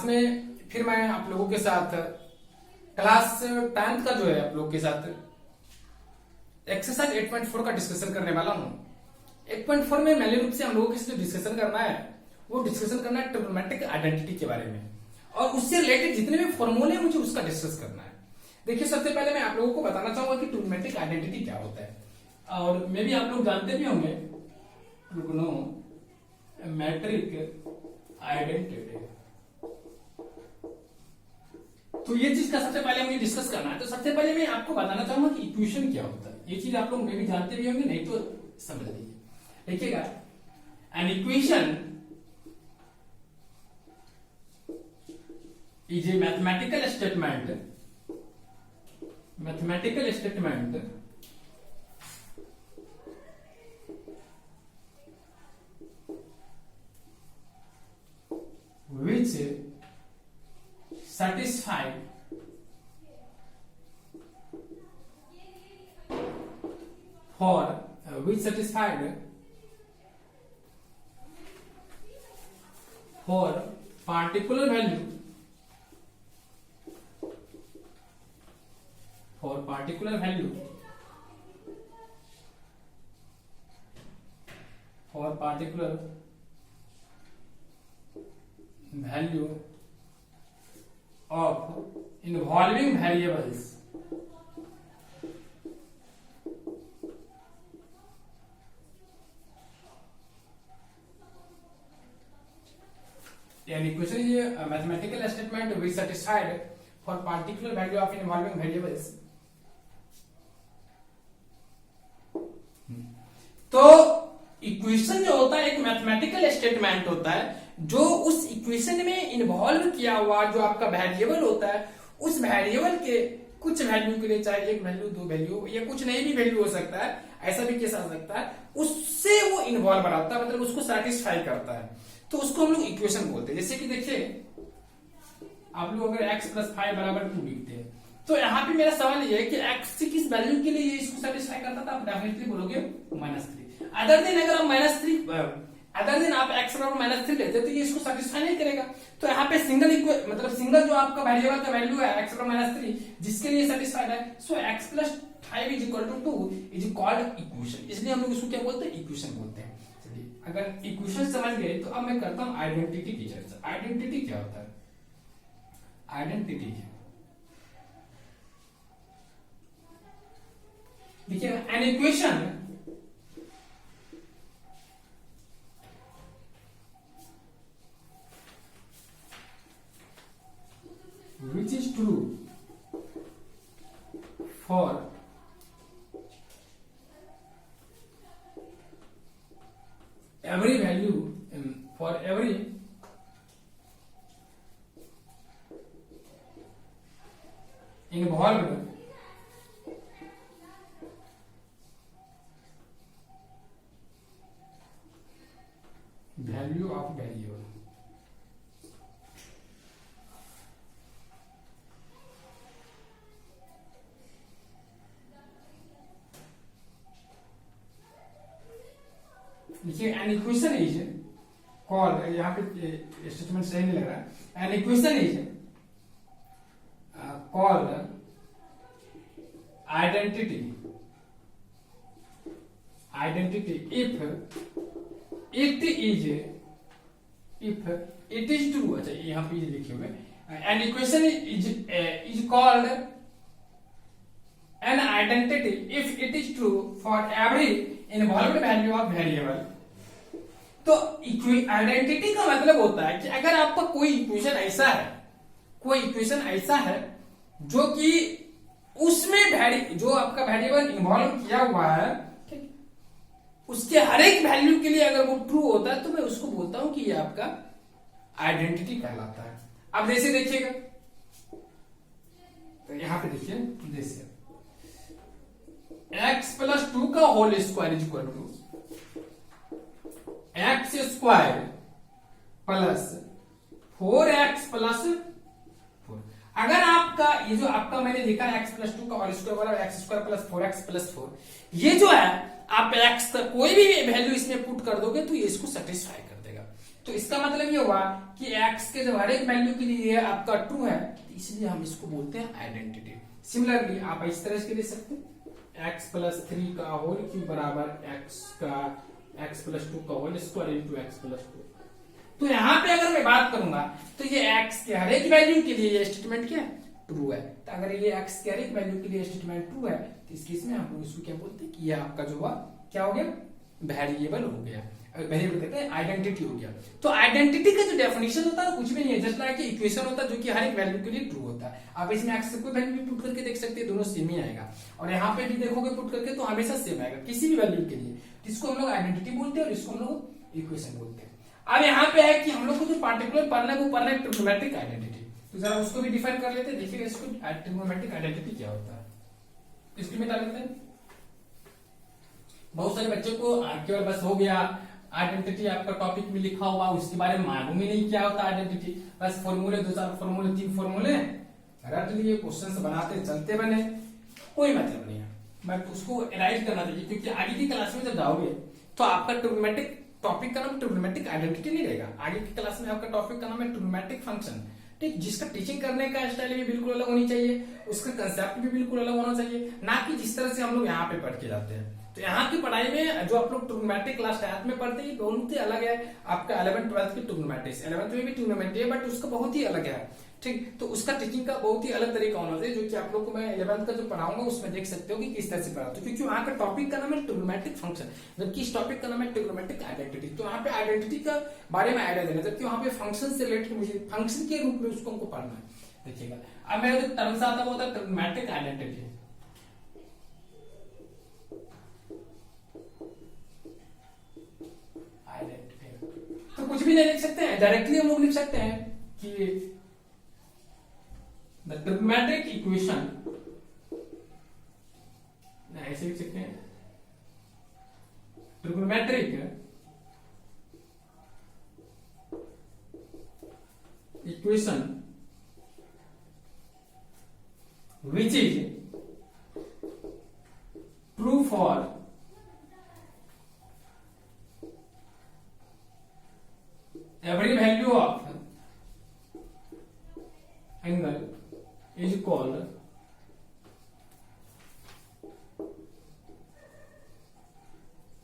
Class में फिर मैं आप लोगों के साथ क्लास 10th का जो है आप लोगों के साथ एक्सरसाइज 8.4 का डिस्कशन करने वाला हूं। 8.4 में मेनली रूप से हम लोगों के साथ डिस्कशन करना है वो डिस्कशन करना है ट्रिग्नोमेट्रिक आइडेंटिटी के बारे में, और उससे रिलेटेड जितने भी फॉर्मूले मुझे उसका डिस्कस करना है। देखिए सबसे पहले मैं आप लोगों को बताना चाहूंगा कि ट्रिग्नोमेट्रिक आइडेंटिटी क्या होता है, और मे भी आप लोग जानते भी होंगे ट्रिग्नोमेट्रिक आइडेंटिटी। तो ये चीज का सबसे पहले मुझे डिस्कस करना है। तो सबसे पहले मैं आपको बताना चाहूंगा कि इक्वेशन क्या होता है। ये चीज आप लोग मे भी जानते भी होंगे, नहीं तो समझ लीजिए। देखिएगा, an equation is a mathematical statement which satisfied for particular value of involving variables an equation is a mathematical statement which satisfied for particular value of involving variables। तो इक्वेशन जो होता है एक मैथमेटिकल स्टेटमेंट होता है जो उस equation में इन्वॉल्व किया हुआ जो आपका वेरिएबल होता है, उस वेरिएबल के कुछ वैल्यू के लिए, चाहे एक वैल्यू, दो वैल्यू या कुछ नहीं भी वैल्यू हो सकता है, ऐसा भी केस आ सकता है, उससे वो इन्वॉल्व बनाता है, मतलब उसको सेटिस्फाई करता है, तो उसको हम लोग इक्वेशन बोलते हैं। जैसे कि देखिए आप लोग अगर x + 5 = 2 लिखते हैं, तो यहाँ पे मेरा सवाल ये है कि x से किस वैल्यू के लिए ये इसको सेटिस्फाई करता था, आप डेफिनेटली बोलोगे -3। अदर देन अगर आप x = -3 लेते तो ये इसको सेटिस्फाई नहीं करेगा। तो यहाँ पे सिंगल जो आपका वेरिएबल का वैल्यू है x = -3 जिसके लिए सेटिस्फाइड है, सो x + 5 = 2 इज कॉल्ड इक्वेशन। इसलिए हम लोग इसको क्या बोलते हैं, इक्वेशन बोलते हैं। चलिए अगर इक्वेशन समझ गए तो अब मैं करता हूं आइडेंटिटी की चर्चा। आइडेंटिटी क्या होता है? आइडेंटिटी देखिए, an equation which is true for every value every involved value of variable। देखिए, एन इक्वेशन इज कॉल्ड, यहाँ पे स्टेटमेंट सही नहीं लग रहा है, an equation is called identity if it is true. अच्छा, यहाँ पे लिखे हुए an equation is called an identity if it is true for every involved value of variable. तो आइडेंटिटी का मतलब होता है कि अगर आपका कोई इक्वेशन ऐसा है जो कि उसमें जो आपका वेरिएबल इन्वॉल्व किया हुआ है, उसके हर एक वैल्यू के लिए अगर वो ट्रू होता है तो मैं उसको बोलता हूं कि ये आपका आइडेंटिटी कहलाता है। अब जैसे देखिएगा, तो यहां पे देखिए, जैसे x + 2 का whole square is equal to x² + 4x + 4। अगर आपका ये जो आपका मैंने लिखा है x + 2 का होल स्क्वायर वाला x² + 4x + 4, ये जो है आप x का कोई भी वैल्यू इसमें पुट कर दोगे तो ये इसको सेटिस्फाई कर देगा। तो इसका मतलब ये हुआ कि x के जब हर एक वैल्यू के लिए आपका ट्रू है, तो इसलिए हम इसको बोलते हैं आइडेंटिटी। सिमिलरली आप इस तरह से लिख सकते हैं x प्लस 3 का होल क्यूब बराबर x प्लस 2 का whole square into x plus 2। तो यहाँ पे अगर मैं बात करूंगा तो ये x के हर एक वैल्यू के लिए ये स्टेटमेंट क्या है, ट्रू है। तो अगर ये x के हर एक वैल्यू के लिए स्टेटमेंट ट्रू है तो इस केस में हम लोग इसको क्या बोलते हैं कि ये आपका जो हुआ क्या हो गया, वेरिएबल हो गया। वेरिएबल कहते हैं आइडेंटिटी हो गया। तो आइडेंटिटी का जो डेफिनेशन होता है कुछ भी नहीं है, जस्ट लाइक इक्वेशन होता है जो कि हर एक वैल्यू के लिए ट्रू होता है। आप इसमें x कोई वैल्यू भी पुट करके देख सकते हैं, दोनों सेम ही आएगा। और यहाँ पे भी देखोगे पुट करके तो हमेशा सेम आएगा किसी भी वैल्यू के लिए। इसको हम लोग आइडेंटिटी बोलते हैं और इसको हम लोग इक्वेशन बोलते हैं। अब यहाँ पे है कि हम लोग को जो पार्टिकुलर पढ़ना है वो पढ़ना है ट्रिग्नोमेट्रिक आइडेंटिटी। तो जरा उसको भी डिफाइन कर लेते हैं, देखिएगा इसको ट्रिग्नोमेट्रिक आइडेंटिटी क्या होता है। इसकी में डाल लेते हैं। बहुत सारे बच्चों को केवल बस हो गया आइडेंटिटी आपका टॉपिक में लिखा हुआ, उसके बारे में मालूम ही नहीं क्या होता आइडेंटिटी, बस फॉर्मूले 2-4 फॉर्मूले 3 फॉर्मूले रट लिए, क्वेश्चन बनाते चलते बने, कोई मतलब नहीं है। बट उसको राइट करना चाहिए, क्योंकि आगे की क्लास में जब जाओगे तो आपका ट्रिग्नोमेट्रिक टॉपिक का नाम ट्रिग्नोमेट्रिक आइडेंटिटी नहीं रहेगा। आगे की क्लास में आपका टॉपिक का नाम है ट्रिग्नोमेट्रिक फंक्शन। ठीक, जिसका टीचिंग करने का स्टाइल भी बिल्कुल अलग होनी चाहिए, उसका कंसेप्ट भी बिल्कुल अलग होना चाहिए, ना कि जिस तरह से हम लोग यहाँ पे पढ़ के जाते हैं। तो यहाँ की पढ़ाई में जो आप लोग ट्रिग्नोमेट्रिक क्लास 10th में पढ़ते हैं बहुत ही अलग है आपका 11th-12th की ट्रिग्नोमेट्रिक्स। 11th में भी ट्रिग्नोमेट्री है बट उसका बहुत ही अलग है। ठीक, तो उसका टीचिंग का बहुत ही अलग तरीका होना चाहिए, जो कि आप लोग को मैं 11th का जो पढ़ाऊंगा उसमें देख सकते हो कि किस तरह से पढ़ाता हूं। क्योंकि वहां का टॉपिक का नाम है ट्रिग्नोमेट्रिक फंक्शन, जबकि इस टॉपिक का नाम है ट्रिग्नोमेट्रिक आइडेंटिटी। तो वहां पे आइडेंटिटी का बारे में आइडिया देना, जबकि वहां पे फंक्शन से रिलेटेड मुझे फंक्शन के रूप में उसको हमको पढ़ना है। देखिएगा अब मेरा जो टर्म्स आता है वो होता है ट्रिग्नोमेट्रिक आइडेंटिटी। तो कुछ भी नहीं लिख सकते हैं, डायरेक्टली हम लोग लिख सकते हैं कि द ट्रिग्नोमेट्रिक इक्वेशन, ऐसे लिख सकते हैं trigonometric equation which is true for every value of angle is called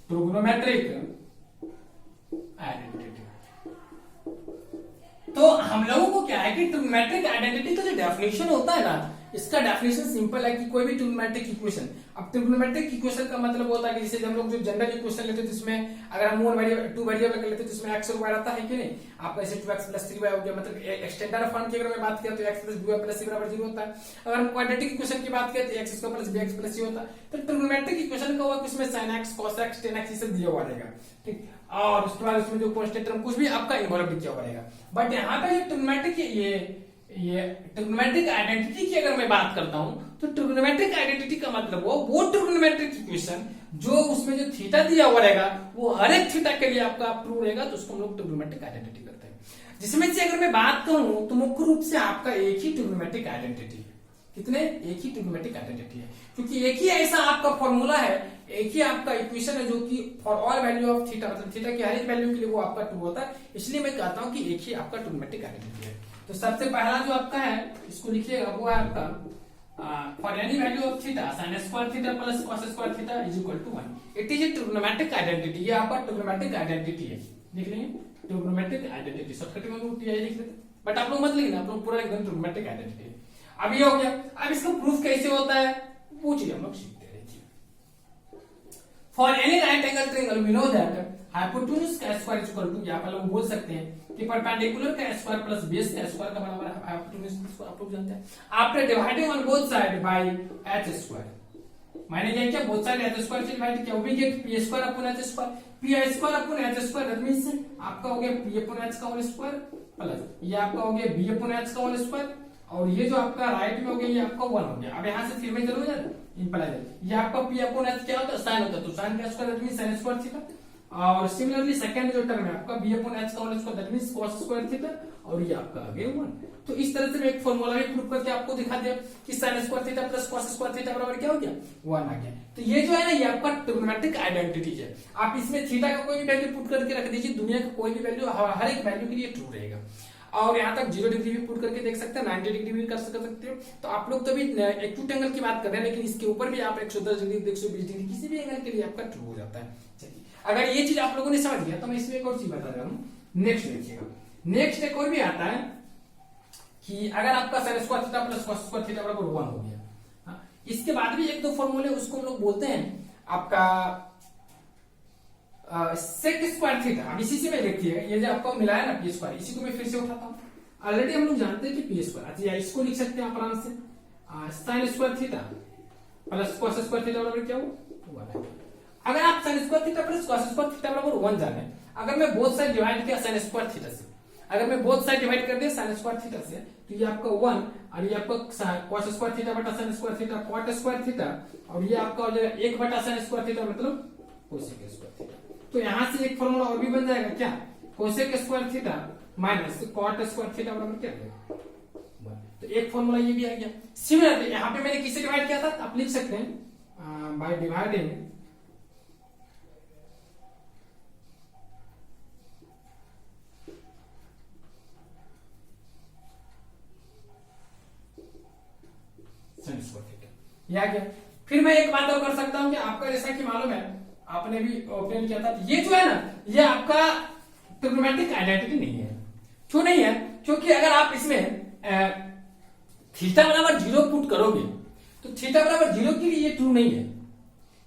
trigonometric identity. तो हम लोगों को क्या है कि ट्रिग्नोमेट्रिक आइडेंटिटी का जो डेफिनेशन होता है ना, इसका डेफिनेशन सिंपल है कि कोई भी ट्रिग्नोमेट्रिक इक्वेशन, अब ट्रिग्नोमेट्रिक इक्वेशन का मतलब होता है कि जैसे हम लोग जो जनरल इक्वेशन लेते हैं जिसमें अगर हम 2 वेरिएबल लेते हैं जिसमें x और y आता है कि नहीं, आपका जैसे 2x + 3y हो गया, मतलब एक्सटेंडेड फॉर्म की अगर मैं बात करें तो x + 2y + c = 0 होता है। अगर हम क्वाड्रेटिक इक्वेशन की बात करें तो x² + bx + c होता है। तो ट्रिग्नोमेट्रिक इक्वेशन का हुआ कि उसमें sin x, cos x, tan x ये सब दिया हुआ रहेगा। ठीक, और उसके बाद उसमें जो कांस्टेंट टर्म कुछ भी आपका इन्वॉल्व किया हुआ रहेगा। बट यहाँ पे ट्रिग्नोमेट्रिक ये ट्रिग्नोमेट्रिक आइडेंटिटी की अगर मैं बात करता हूं तो ट्रिग्नोमेट्रिक आइडेंटिटी का मतलब वो ट्रिग्नोमेट्रिक इक्वेशन जो उसमें जो थीटा दिया हुआ रहेगा वो हर एक थीटा के लिए आपका ट्रू रहेगा, तो उसको हम लोग ट्रिग्नोमेट्रिक आइडेंटिटी करते हैं। जिसमें से अगर मैं बात करूं तो मुख्य रूप से आपका एक ही ट्रिग्नोमेट्रिक आइडेंटिटी है। कितने? एक ही ट्रिग्नोमेट्रिक आइडेंटिटी है, क्योंकि एक ही ऐसा आपका फॉर्मूला है, एक ही आपका इक्वेशन है जो कि for all value of theta, मतलब थीटा की हर एक वैल्यू के लिए वो आपका ट्रू होता है। इसलिए मैं कहता हूं कि एक ही आपका ट्रिग्नोमेट्रिक आइडेंटिटी है। तो सबसे पहला जो आपका है इसको लिखिएगा, वो है आपका for any value of theta sin square theta plus cos square theta = 1 it is a trigonometric identity. ये आपका ट्रिग्नोमेट्रिक आइडेंटिटी है, लिख लेंगे ट्रिग्नोमेट्रिक आइडेंटिटी। शॉर्टकट में लोग टीआई लिख लेते, बट आप लोग मत लिखना, आप लोग पूरा एकदम ट्रिग्नोमेट्रिक आइडेंटिटी है। अब ये हो गया। अब इसका प्रूफ कैसे होता है वो चीज हम लोग सीखते रहिए। For any right angle triangle we know that hypotenuse का स्क्वायर = यहाँ पर लोग बोल सकते हैं कि परपेंडिकुलर का स्क्वायर प्लस बेस का स्क्वायर का बराबर है हाइपोटेन्यूज का स्क्वायर। आप लोग जानते हैं। After dividing on both side by h², मैंने क्या किया, बोथ साइड h² से डिवाइड किया, we get p² / h², p² / h² that means आपका हो गया p/h का होल स्क्वायर प्लस ये आपका हो गया b/h का होल स्क्वायर, और ये जो आपका राइट में हो गया ये आपका 1 हो गया। अब यहां से फिर में जरूर है इंप्लाइड, ये आपका p/h क्या होता है, sin होता है, तो sin का square that means sin² theta और सिमिलरली सेकंड जो टर्म है आपका बी अपॉन एच का whole square that means cos square theta, और ये आपका आ गया 1। तो इस तरह से मैं एक फॉर्मूला भी प्रूव करके आपको दिखा दिया कि sin square theta plus cos square theta बराबर क्या हो गया 1 आ गया। तो ये जो है ना ये आपका ट्रिग्नोमेट्रिक आइडेंटिटी है। आप इसमें थीटा का कोई भी वैल्यू पुट करके रख दीजिए, दुनिया का कोई भी वैल्यू हर एक वैल्यू के लिए ट्रू रहेगा। और यहाँ तक 0 डिग्री भी पुट करके देख सकते हैं, 90 डिग्री भी कर सकते हो। तो आप लोग तो अभी एक्यूट एंगल की बात कर रहे हैं, लेकिन इसके ऊपर भी आप 110 डिग्री 120 डिग्री किसी भी एंगल के लिए आपका ट्रू हो जाता है। चलिए, अगर ये चीज आप लोगों ने समझ लिया तो मैं इसमें एक और चीज बता रहा हूँ। नेक्स्ट देखिएगा, नेक्स्ट एक और भी आता है कि अगर आपका sin square theta plus cos square theta बराबर 1 हो गया, हाँ, इसके बाद भी एक दो फॉर्मूले उसको हम लोग बोलते हैं आपका सेक स्क्वायर थीटा। अब इसी से मैं देखिएगा, ये जो आपको मिला है ना पी स्क्वायर, इसी को मैं फिर से उठाता हूँ। ऑलरेडी हम लोग जानते हैं कि पी स्क्वायर, अच्छा इसको लिख सकते हैं आप आराम से, sin square theta plus cos square theta बराबर क्या हो 1 है। अगर आप sin square theta plus cos square theta बराबर 1 जाने, अगर मैं बोथ साइड डिवाइड किया sin स्क्वायर थीटा से, अगर मैं बोथ साइड डिवाइड कर दिया sin स्क्वायर थीटा से, तो ये आपका 1 और ये आपका cos स्क्वायर थीटा बटा sin square theta cot square theta, और ये आपका हो जाएगा 1 बटा sin स्क्वायर थीटा मतलब cosec स्क्वायर थीटा। तो यहां से एक फॉर्मूला और भी बन जाएगा क्या, cosec square theta minus cot square theta बराबर क्या है 1। तो एक फॉर्मूला ये भी आ गया। सिमिलरली यहां पे मैंने किसे डिवाइड किया था, आप लिख सकते हैं by dividing sin square theta, ये आ गया। फिर मैं एक बात और कर सकता हूं कि आपका जैसा कि मालूम है, आपने भी ऑब्टेन किया था, ये जो है ना ये आपका ट्रिग्नोमेट्रिक आइडेंटिटी नहीं है। क्यों नहीं है, क्योंकि अगर आप इसमें थीटा बराबर 0 पुट करोगे तो थीटा बराबर 0 के लिए ये ट्रू नहीं है,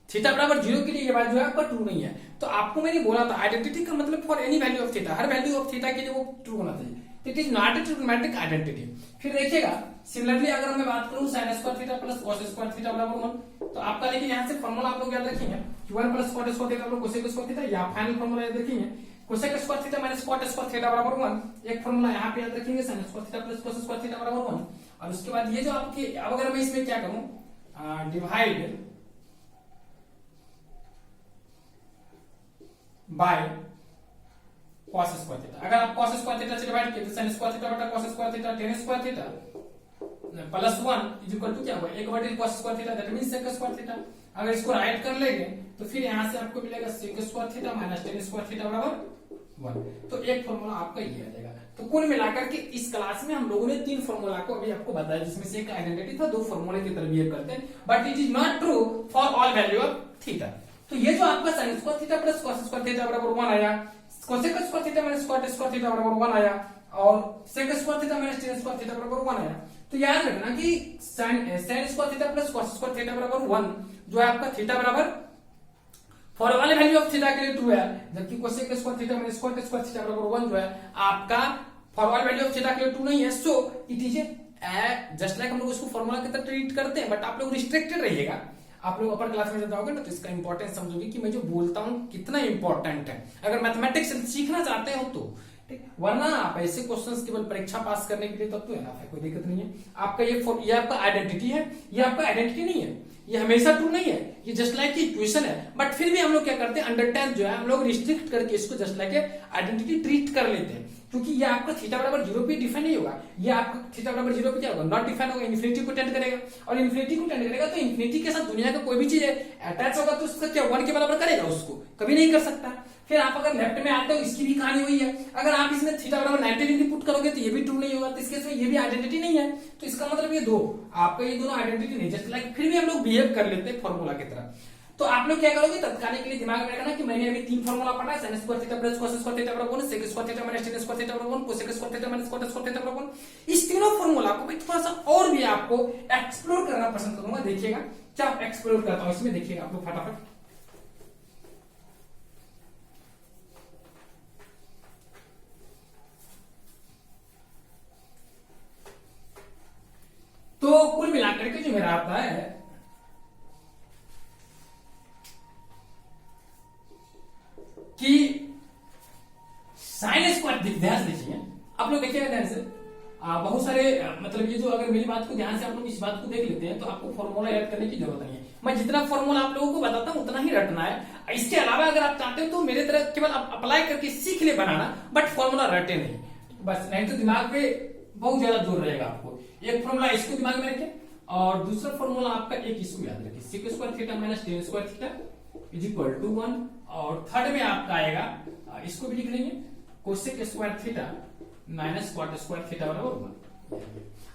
थीटा बराबर 0 के लिए ये बात जो है आपका ट्रू नहीं है। तो आपको मैंने बोला था आइडेंटिटी का मतलब for any value of theta, her value of theta के लिए वो ट्रू होना चाहिए। It is not a trigonometric identity. फिर देखिएगा सिमिलरली अगर मैं बात करूं sin square theta plus cos square theta बराबर 1, तो आपका लेकिन यहाँ से फॉर्मूला आप लोग याद रखेंगे कि 1 प्लस cot स्क्वायर थीटा बराबर cosec स्क्वायर थीटा, या फाइनल फॉर्मूला याद रखेंगे cosec square theta minus cot square theta बराबर 1। एक फॉर्मूला यहाँ पे याद रखेंगे sin square theta plus cos square theta बराबर 1। और उसके बाद ये जो आपके, अब अगर मैं इसमें क्या करूं divide by cos square theta, अगर आप cos स्क्वायर थीटा से डिवाइड किए तो sin स्क्वायर थीटा बटा cos square theta tan square theta plus 1 is equal to क्या हुआ 1 बटे cos square theta that means sec square theta. अगर इसको राइट कर लेंगे तो फिर यहां से आपको मिलेगा sec square theta minus tan square theta बराबर 1। तो एक फॉर्मूला आपका ये आ जाएगा। तो कुल मिलाकर के इस क्लास में हम लोगों ने 3 फॉर्मूला को अभी आपको बताया, जिसमें से एक आइडेंटिटी था, 2 फॉर्मूले की तरह बिहेव करते हैं, but it is not true for all value of theta. तो ये जो आपका sin square theta plus cos square theta बराबर 1 आया, cosec square theta minus cot square theta बराबर 1 आया, और sec square theta minus tan square theta बराबर 1 आया। तो याद रखना कि sin square theta plus cos square theta बराबर 1 जो है आपका थीटा बराबर for all value of theta के लिए ट्रू है, जबकि cosec square theta minus cot square theta बराबर 1 जो है आपका for all value of theta के लिए ट्रू नहीं है। So it is just like हम लोग उसको फॉर्मूला की तरह ट्रीट करते हैं, बट आप लोग रिस्ट्रिक्टेड रहिएगा। आप लोग अपर क्लास में जब जाओगे ना तो इसका इंपॉर्टेंस समझोगे कि मैं जो बोलता हूँ कितना इंपॉर्टेंट है, अगर मैथमेटिक्स सीखना चाहते हो तो। वरना आप ऐसे क्वेश्चंस केवल परीक्षा पास करने के लिए तब तो है ना, कोई दिक्कत नहीं है। आपका ये आपका आइडेंटिटी है, ये आपका आइडेंटिटी नहीं है, ये हमेशा ट्रू नहीं है, ये जस्ट लाइक इक्वेशन है। बट फिर भी हम लोग क्या करते हैं, अंडर टेंथ जो है हम लोग रिस्ट्रिक्ट करके इसको जस्ट लाइक आइडेंटिटी ट्रीट कर लेते हैं, क्योंकि ये आपका थीटा बराबर 0 पे डिफाइन नहीं होगा, ये आपका थीटा बराबर 0 पे क्या होगा, नॉट डिफाइन होगा, इन्फिनिटी को टेंड करेगा, और इन्फिनिटी को टेंड करेगा तो इन्फिनिटी के साथ दुनिया का कोई भी चीज अटैच होगा तो उसका क्या 1 के बराबर करेगा, उसको कभी नहीं कर सकता। फिर आप अगर लेफ्ट में आते हो, इसकी भी कहानी वही है, अगर आप इसमें थीटा बराबर 90 डिग्री पुट करोगे तो ये भी ट्रू नहीं होगा, तो इसके ये भी आइडेंटिटी नहीं है। तो इसका मतलब ये दो आपका ये दोनों आइडेंटिटी नहीं, जस्ट लाइक फिर भी हम लोग बिहेव कर लेते हैं फॉर्मूला की तरह। तो आप लोग क्या करोगे, तत्काल के लिए दिमाग में रखना कि मैंने अभी 3 फॉर्मूला पढ़ा है, sin square theta plus cos square theta बराबर 1, sec square theta minus tan square theta बराबर 1, cosec square theta minus cot square theta बराबर 1। इस तीनों फॉर्मूला को मैं थोड़ा सा और भी आपको एक्सप्लोर करना पसंद करूंगा। देखिएगा क्या एक्सप्लोर करता हूं इसमें, देखिएगा आप लोग फटाफट। तो कुल मिलाकर के जो मेरा आता है कि साइन स्क्वायर, ध्यान से देखिए आप लोग, देखिएगा ध्यान से, बहुत सारे मतलब ये जो, अगर मेरी बात को ध्यान से आप लोग इस बात को देख लेते हैं तो आपको फॉर्मूला याद करने की जरूरत नहीं है। मैं जितना फॉर्मूला आप लोगों को बताता हूँ उतना ही रटना है। इसके अलावा अगर आप चाहते हो तो मेरे तरह केवल आप अप्लाई करके सीख ले बनाना, बट फॉर्मूला रटे नहीं बस, नहीं तो दिमाग पे बहुत ज्यादा जोर रहेगा आपको। एक फॉर्मूला इसको दिमाग में रखें और दूसरा फॉर्मूला आपका एक इसको याद रखें, sec square theta minus tan square theta is equal to 1। और थर्ड में आपका आएगा, इसको भी लिख लेंगे, cosec square theta minus cot square theta बराबर 1।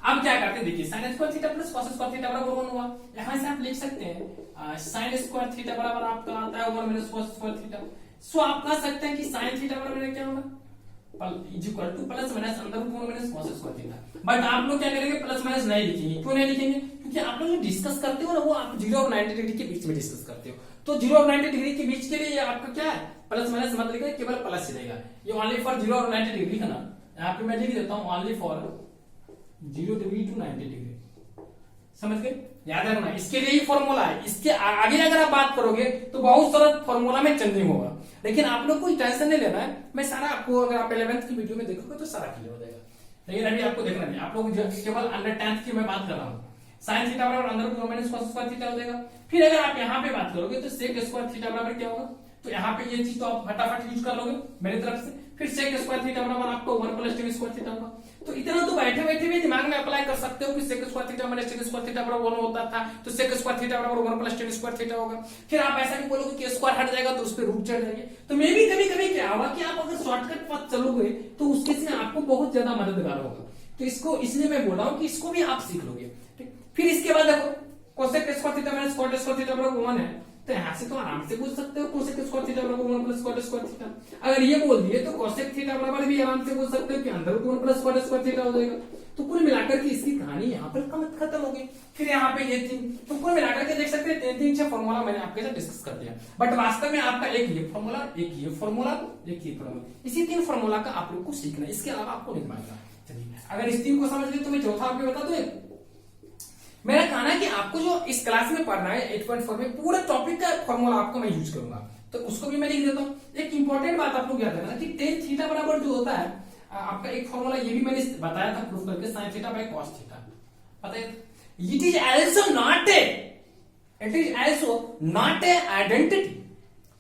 अब क्या करते हैं देखिए, sine square theta plus cos square theta बराबर 1 हुआ। यहां से आप लिख सकते हैं साइन स्क्वायर थीटा बराबर आपका आता है 1 माइनस कॉस स्क्वायर थीटा। सो आप कह सकते हैं कि साइन थीटा बराबर क्या होगा, is equal to plus minus अंदर root 1 minus cos square theta. But आप लोग क्या करेंगे, प्लस माइनस नहीं लिखेंगे। क्यों नहीं लिखेंगे, क्योंकि आप लोग जो डिस्कस करते हो ना वो आप 0 और 90 डिग्री के बीच में डिस्कस करते हो। तो 0 और 90 डिग्री के बीच के लिए आपका क्या है, प्लस माइनस मत लिखिए, केवल प्लस ही रहेगा। ये ओनली फॉर 0 और 90 डिग्री है ना, यहाँ पे मैं लिख देता हूँ only for 0 degree to 90 degree. समझ गए, याद रखना, इसके लिए ही फॉर्मूला है। इसके आगे अगर आप बात करोगे तो बहुत सारा फॉर्मूला में चेंजिंग होगा, लेकिन आप लोग को टेंशन नहीं लेना है। मैं सारा आपको, अगर आप 11th की वीडियो में देखोगे तो सारा क्लियर हो जाएगा, लेकिन अभी आपको देखना नहीं। आप लोग केवल अंडर 10th की मैं बात कर रहा हूँ। साइन थीटा बराबर अंदर root 1 minus cos square theta हो जाएगा। फिर अगर आप यहाँ पे बात करोगे तो सेक स्क्वायर थीटा बराबर क्या होगा, तो यहाँ पे ये चीज तो आप फटाफट यूज कर लोगे मेरी तरफ से। फिर सेक स्क्वायर थीटा बराबर आपको 1 प्लस tan स्क्वायर थीटा होगा। तो इतना तो बैठे बैठे भी दिमाग में अप्लाई कर सकते हो कि sec square theta minus tan square theta बराबर 1 होता था, तो सेक स्क्वायर थीटा बराबर 1 प्लस tan स्क्वायर थीटा होगा। फिर आप ऐसा भी बोलोगे कि स्क्वायर हट जाएगा तो उस पर रूट चढ़ जाएंगे। तो मे भी कभी कभी क्या होगा कि आप अगर शॉर्टकट पथ चलोगे तो उसके से आपको बहुत ज्यादा मददगार होगा। तो इसको इसलिए मैं बोल रहा हूँ कि इसको भी आप सीख लोगे। ठीक, फिर इसके बाद देखो cosec square theta minus cot square theta बराबर 1 है, तो यहाँ से तो आराम से पूछ सकते हो कोसेक स्क्वायर थीटा बराबर 1 प्लस कॉट स्क्वायर थीटा। अगर ये बोल दिए तो कोसेक थीटा बराबर भी आराम से पूछ सकते हो कि अंदर root 1 plus cot square theta हो जाएगा। तो कुल मिलाकर के इसकी कहानी यहाँ पर खत्म हो गई। फिर यहाँ पे ये तीन, तो कुल मिलाकर के देख सकते हैं 3 फॉर्मूला मैंने आपके साथ डिस्कस कर दिया। बट वास्तव में आपका एक ये फॉर्मूला, एक ये फॉर्मूला, एक ये फॉर्मूला, इसी 3 फॉर्मूला का आप लोग को सीखना है, इसके अलावा आपको नहीं मानना। चलिए, अगर इस 3 को समझ लिया तो मैं चौथा आपको बता दूं। मेरा कहना है कि आपको जो इस क्लास में पढ़ना है 8.4 में पूरा टॉपिक का फॉर्मूला आपको मैं यूज करूंगा, तो उसको भी मैं लिख देता हूँ। एक इंपॉर्टेंट बात आप लोग याद रखना कि tan थीटा बराबर जो होता है आपका एक फॉर्मूला, ये भी मैंने बताया था प्रूफ करके, sin theta by cos theta. पता है, it is also not a, it is also not a identity,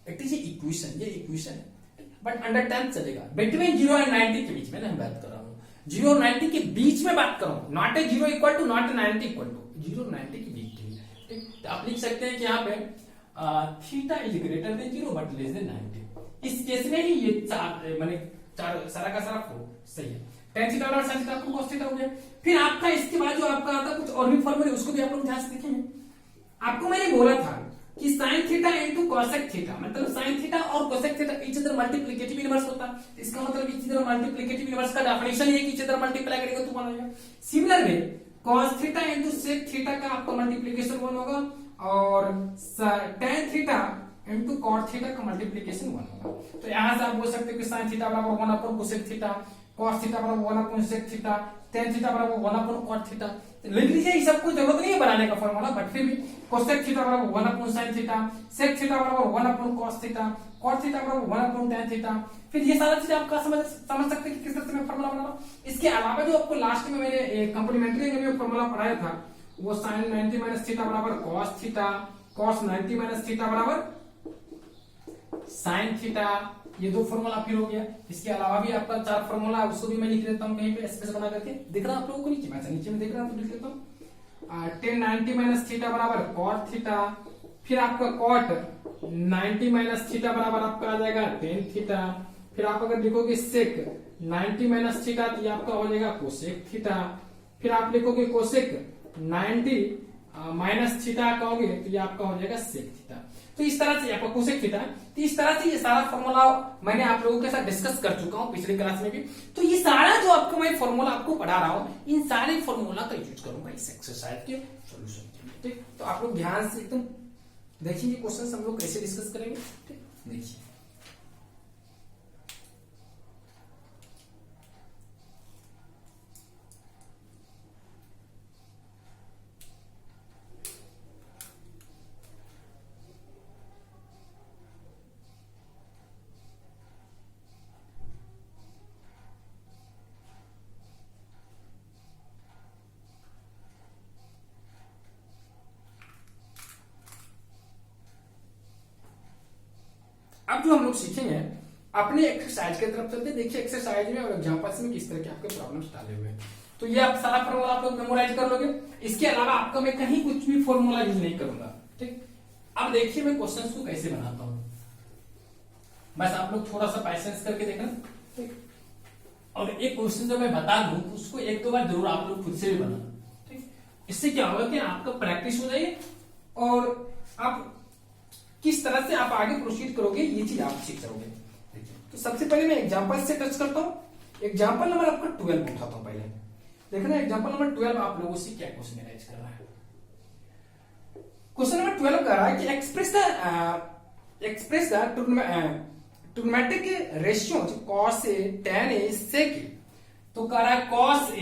it is equation. ये इक्वेशन है बट अंडर 10 चलेगा, बिटवीन 0 एंड 90 के बीच में ना हम बात कर रहा हूँ। 0 और 90 के बीच में बात कर रहा हूँ, not A 0 equal to, not A 90 equal to, 0 और 90 के बीच में। ठीक, तो आप लिख सकते हैं कि यहाँ पे theta is greater than 0 but less than 90। इस केस में ही ये माने सारा का सारा सही है। tan थीटा और sin थीटा आपको cos थीटा हो गया। फिर आपका इसके बाद जो आपका आता है कुछ और भी फॉर्मूले, उसको भी आप लोग ध्यान से देखेंगे। आपको मैंने बोला था कि sin theta into cosec theta, मतलब sin थीटा और cosec theta each other multiplicative inverse होता है। इसका मतलब ईच अदर मल्टीप्लिकेटिव इनवर्स का डेफिनेशन ये है कि ईच अदर मल्टीप्लाई करेगा तो 1 आएगा। Similar way cos theta into sec theta का आपका मल्टीप्लिकेशन 1 होगा, और tan theta into cot theta का मल्टीप्लिकेशन 1 होगा। तो यहां से आप बोल सकते हो कि sin थीटा बराबर 1 upon cosec theta, cos theta बराबर 1 upon sec theta, tan theta बराबर 1 अपॉन cot थीटा। लिख लीजिए, ये सब कुछ जरूरत नहीं है बनाने का फॉर्मूला, बट फिर भी cosec थीटा बराबर 1 upon sin theta, sec theta बराबर 1 upon cos theta, cot theta बराबर 1 अपॉन tan थीटा। फिर ये सारा चीज आपका समझ सकते हैं कि किस तरह से मैं फॉर्मूला बना रहा हूं। इसके अलावा जो आपको लास्ट में मैंने कॉम्प्लीमेंट्री में फॉर्मूला पढ़ाया था, वो sin 90 माइनस थीटा बराबर cos theta, cos 90 minus theta बराबर sin थीटा। ये 2 फॉर्मूला फिर हो गया। इसके अलावा भी आपका 4 फॉर्मूला है, उसको भी मैं लिख देता हूँ कहीं पे स्पेस बना करके। दिख रहा है आप लोगों को नीचे, मैं नीचे में देख रहा हूँ तो लिख देता हूँ। tan 90 माइनस थीटा बराबर cot थीटा, फिर आपका cot 90 माइनस थीटा बराबर आपका आ जाएगा tan थीटा। फिर आप अगर लिखोगे sec 90 माइनस थीटा तो ये आपका हो जाएगा cosec थीटा। फिर आप लिखोगे cosec 90 माइनस थीटा कहोगे तो ये आपका हो जाएगा sec थीटा। तो इस तरह से आपका cosec थीटा, तो इस तरह से ये सारा फॉर्मूला मैंने आप लोगों के साथ डिस्कस कर चुका हूं पिछले क्लास में भी। तो ये सारा जो आपको मैं फॉर्मूला आपको पढ़ा रहा हूं, इन सारे फॉर्मूला का यूज करूंगा इस एक्सरसाइज के सॉल्यूशन के लिए। ठीक, तो आप लोग ध्यान से एकदम देखिए क्वेश्चन हम लोग कैसे डिस्कस करेंगे। ठीक, देखिए अब जो हम लोग सीखेंगे अपने एक्सरसाइज की तरफ चलते, देखिए एक्सरसाइज में और एग्जांपल्स में किस तरह के आपके प्रॉब्लम्स डाले हुए हैं। तो ये आप सारा फॉर्मूला आप लोग मेमोराइज कर लोगे। इसके अलावा आपका मैं कहीं कुछ भी फॉर्मूला यूज नहीं करूंगा, ठीक। अब देखिए मैं क्वेश्चंस को कैसे बनाता हूं, बस आप लोग थोड़ा सा पैसेंस करके देखना, ठीक। और एक क्वेश्चन जो मैं बता दूं उसको एक दो बार जरूर आप लोग खुद से भी बनाना, ठीक। इससे क्या होगा कि आपका प्रैक्टिस हो जाएगी और आप किस तरह से आप आगे प्रोसीड करोगे ये चीज आप सीख जाओगे। तो सबसे पहले मैं एग्जांपल से टच करता हूं। एग्जांपल नंबर आपका 12 उठाता हूं। पहले देखना एग्जांपल नंबर 12 आप लोगों से क्या क्वेश्चन एनालाइज कर रहा है। क्वेश्चन नंबर 12 कह रहा है कि express the trigonometric ratio cos a tan a sec a। तो कह रहा है cos a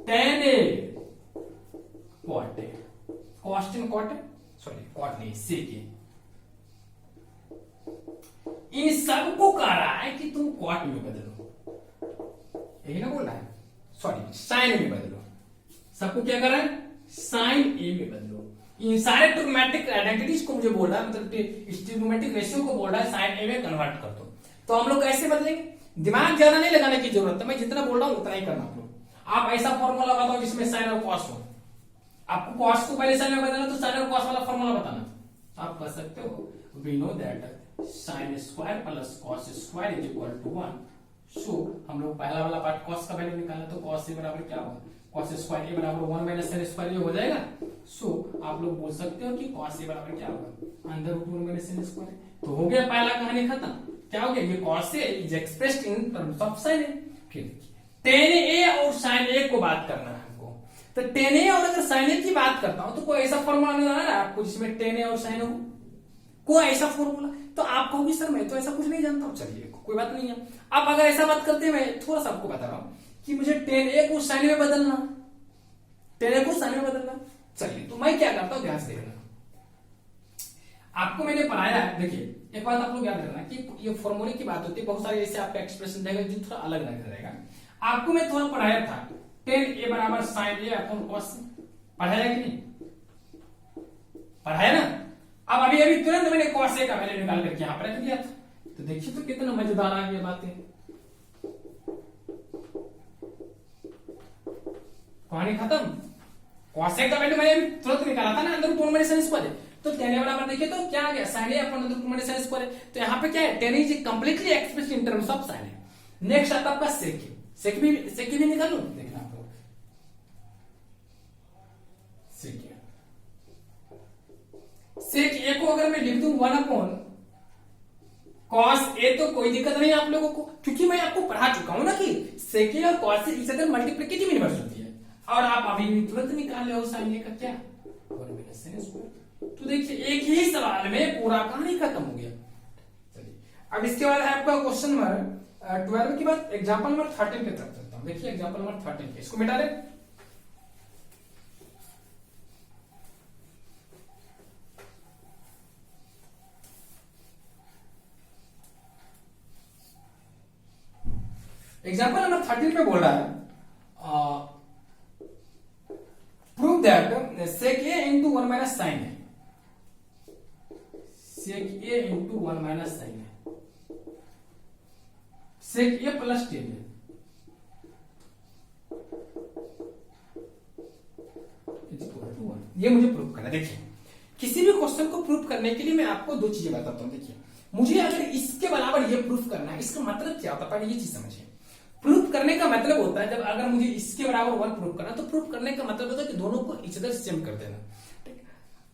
tan a cot a, cos tan cot sorry cot नहीं sec a, इन सबको कह रहा है कि तुम कॉट में बदलो, यही ना बोल रहा है, सॉरी साइन में बदलो। सबको क्या कर रहा है, साइन ए में बदलो। इन सारे ट्रिग्नोमेट्रिक आइडेंटिटीज को मुझे बोल रहा है, मतलब ट्रिग्नोमेट्रिक रेशियो को बोल रहा है साइन ए में कन्वर्ट कर दो। तो हम लोग कैसे बदलेंगे, दिमाग ज्यादा नहीं लगाने की जरूरत है, मैं जितना बोल रहा हूं उतना ही करना आप लोग। आप ऐसा फॉर्मूला बताओ जिसमें साइन और कॉस हो, आपको कॉस को पहले साइन में बदलना तो साइन और कॉस वाला फॉर्मूला बताना, आप कर सकते हो। We know that sine square plus cos square is equal to 1। So हम लोग पहला वाला पार्ट कॉस का वैल्यू निकालना, तो कॉस ए बराबर क्या होगा, कॉस स्क्वायर ए बराबर 1 माइनस साइन स्क्वायर हो जाएगा। सो आप लोग बोल सकते हो कि कॉस ए बराबर क्या होगा, under root 1 minus sine square. तो हो गया पहला कहानी खत्म। क्या हो गया, ये cos A is expressed in terms of sine A. फिर टेन ए और साइन ए को बात करना है हमको, तो टेन ए और अगर साइन ए की बात करता हूं तो कोई ऐसा फॉर्मूला नजर आ रहा है आपको जिसमें टेन ए और साइन हो, कोई ऐसा फॉर्मूला? तो आप कहोगे सर मैं तो ऐसा कुछ नहीं जानता हूं। चलिए कोई बात नहीं है, अब अगर ऐसा बात करते हैं, मैं थोड़ा सा आपको बता रहा हूं कि मुझे टेन ए को साइन में बदलना, टेन ए को साइन में बदलना। चलिए तो मैं क्या करता हूं, ध्यान से देखना। आपको मैंने पढ़ाया है, देखिए एक बात आप लोग याद रखना कि ये फॉर्मूले की बात होती है, बहुत सारे ऐसे आपका एक्सप्रेशन रहेगा जो थोड़ा अलग नजर रहेगा। आपको मैं थोड़ा पढ़ाया था टेन ए बराबर साइन ए अपॉन कॉस, पढ़ाया कि नहीं पढ़ाया ना। अब अभी अभी तुरंत मैंने कॉस ए का वैल्यू निकाल करके यहां पर रख दिया था, तो देखिए तो कितना मजेदार आ गया बातें। कहानी खत्म। कॉस ए का वैल्यू मैंने तुरंत निकाला था ना, अंदर रूट 1 माइनस साइन स्क्वायर। तो टेन ए बराबर देखिए तो क्या आ गया, साइन ए अपॉन अंदर रूट 1 माइनस साइन स्क्वायर। तो यहां पे क्या है, ten is completely expressed in terms of sine A. Next आता आपका सेक ए, सेक भी निकालो, देखना आप लोग सेक ए को अगर मैं लिख दूं 1 अपॉन कॉस ए, तो कोई दिक्कत नहीं आप लोगों को, क्योंकि मैं आपको पढ़ा चुका हूं ना कि सेक ए और कॉस ए इस अदर मल्टीप्लिकेटिव इनवर्स होती है। और आप अभी तुरंत निकाल रहे हो साइन ए का क्या, 1 माइनस साइन स्क्वायर। तो देखिए एक ही सवाल में पूरा कहानी खत्म हो गया। चलिए अब इसके बाद है आपका क्वेश्चन नंबर 12 के बाद एग्जांपल नंबर 13 की तरफ चलता हूं। देखिए एग्जांपल नंबर 13, इसको मिटा दे। एग्जाम्पल नंबर 13 पे बोल रहा है prove that sec A into 1 minus sine है, sec A into 1 minus sine है, सेक ए प्लस टेन है, ये मुझे प्रूव करना है। देखिए किसी भी क्वेश्चन को प्रूव करने के लिए मैं आपको दो चीजें बताता हूं। देखिए मुझे अगर इसके बराबर ये प्रूफ करना है, इसका मतलब क्या होता है पहले ये चीज समझिए। प्रूफ करने का मतलब होता है जब अगर मुझे इसके बराबर 1 प्रूफ करना, तो प्रूफ करने का मतलब होता है कि दोनों को इच अदर सेम कर देना। ठीक,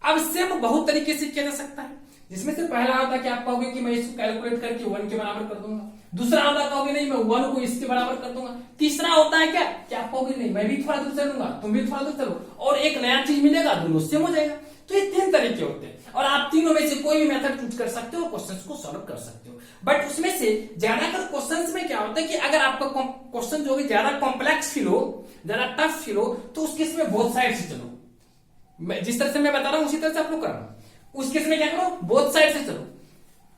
अब सेम बहुत तरीके से किया जा सकता है, जिसमें से पहला होता है कि आप कहोगे कि मैं इसको कैलकुलेट करके 1 के बराबर कर दूंगा। दूसरा होता कहोगे नहीं मैं 1 को इसके बराबर कर दूंगा। तीसरा होता है क्या कि आप कहोगे नहीं मैं भी थोड़ा दूर चलूंगा, तुम भी थोड़ा दूर चलो, और एक नया चीज मिलेगा, दोनों सेम हो जाएगा। तो ये 3 तरीके होते हैं और आप तीनों में से कोई भी मेथड चूज कर सकते हो और क्वेश्चंस को सॉल्व कर सकते हो। बट उसमें से ज्यादातर क्वेश्चंस में क्या होता है कि अगर आपका क्वेश्चन जो है ज्यादा कॉम्प्लेक्स फील हो, ज्यादा टफ फील हो, तो उस केस में बोथ साइड से चलो। जिस तरह से मैं बता रहा हूं उसी तरह से आप लोग करना। उस केस में क्या करो, बोथ साइड से चलो।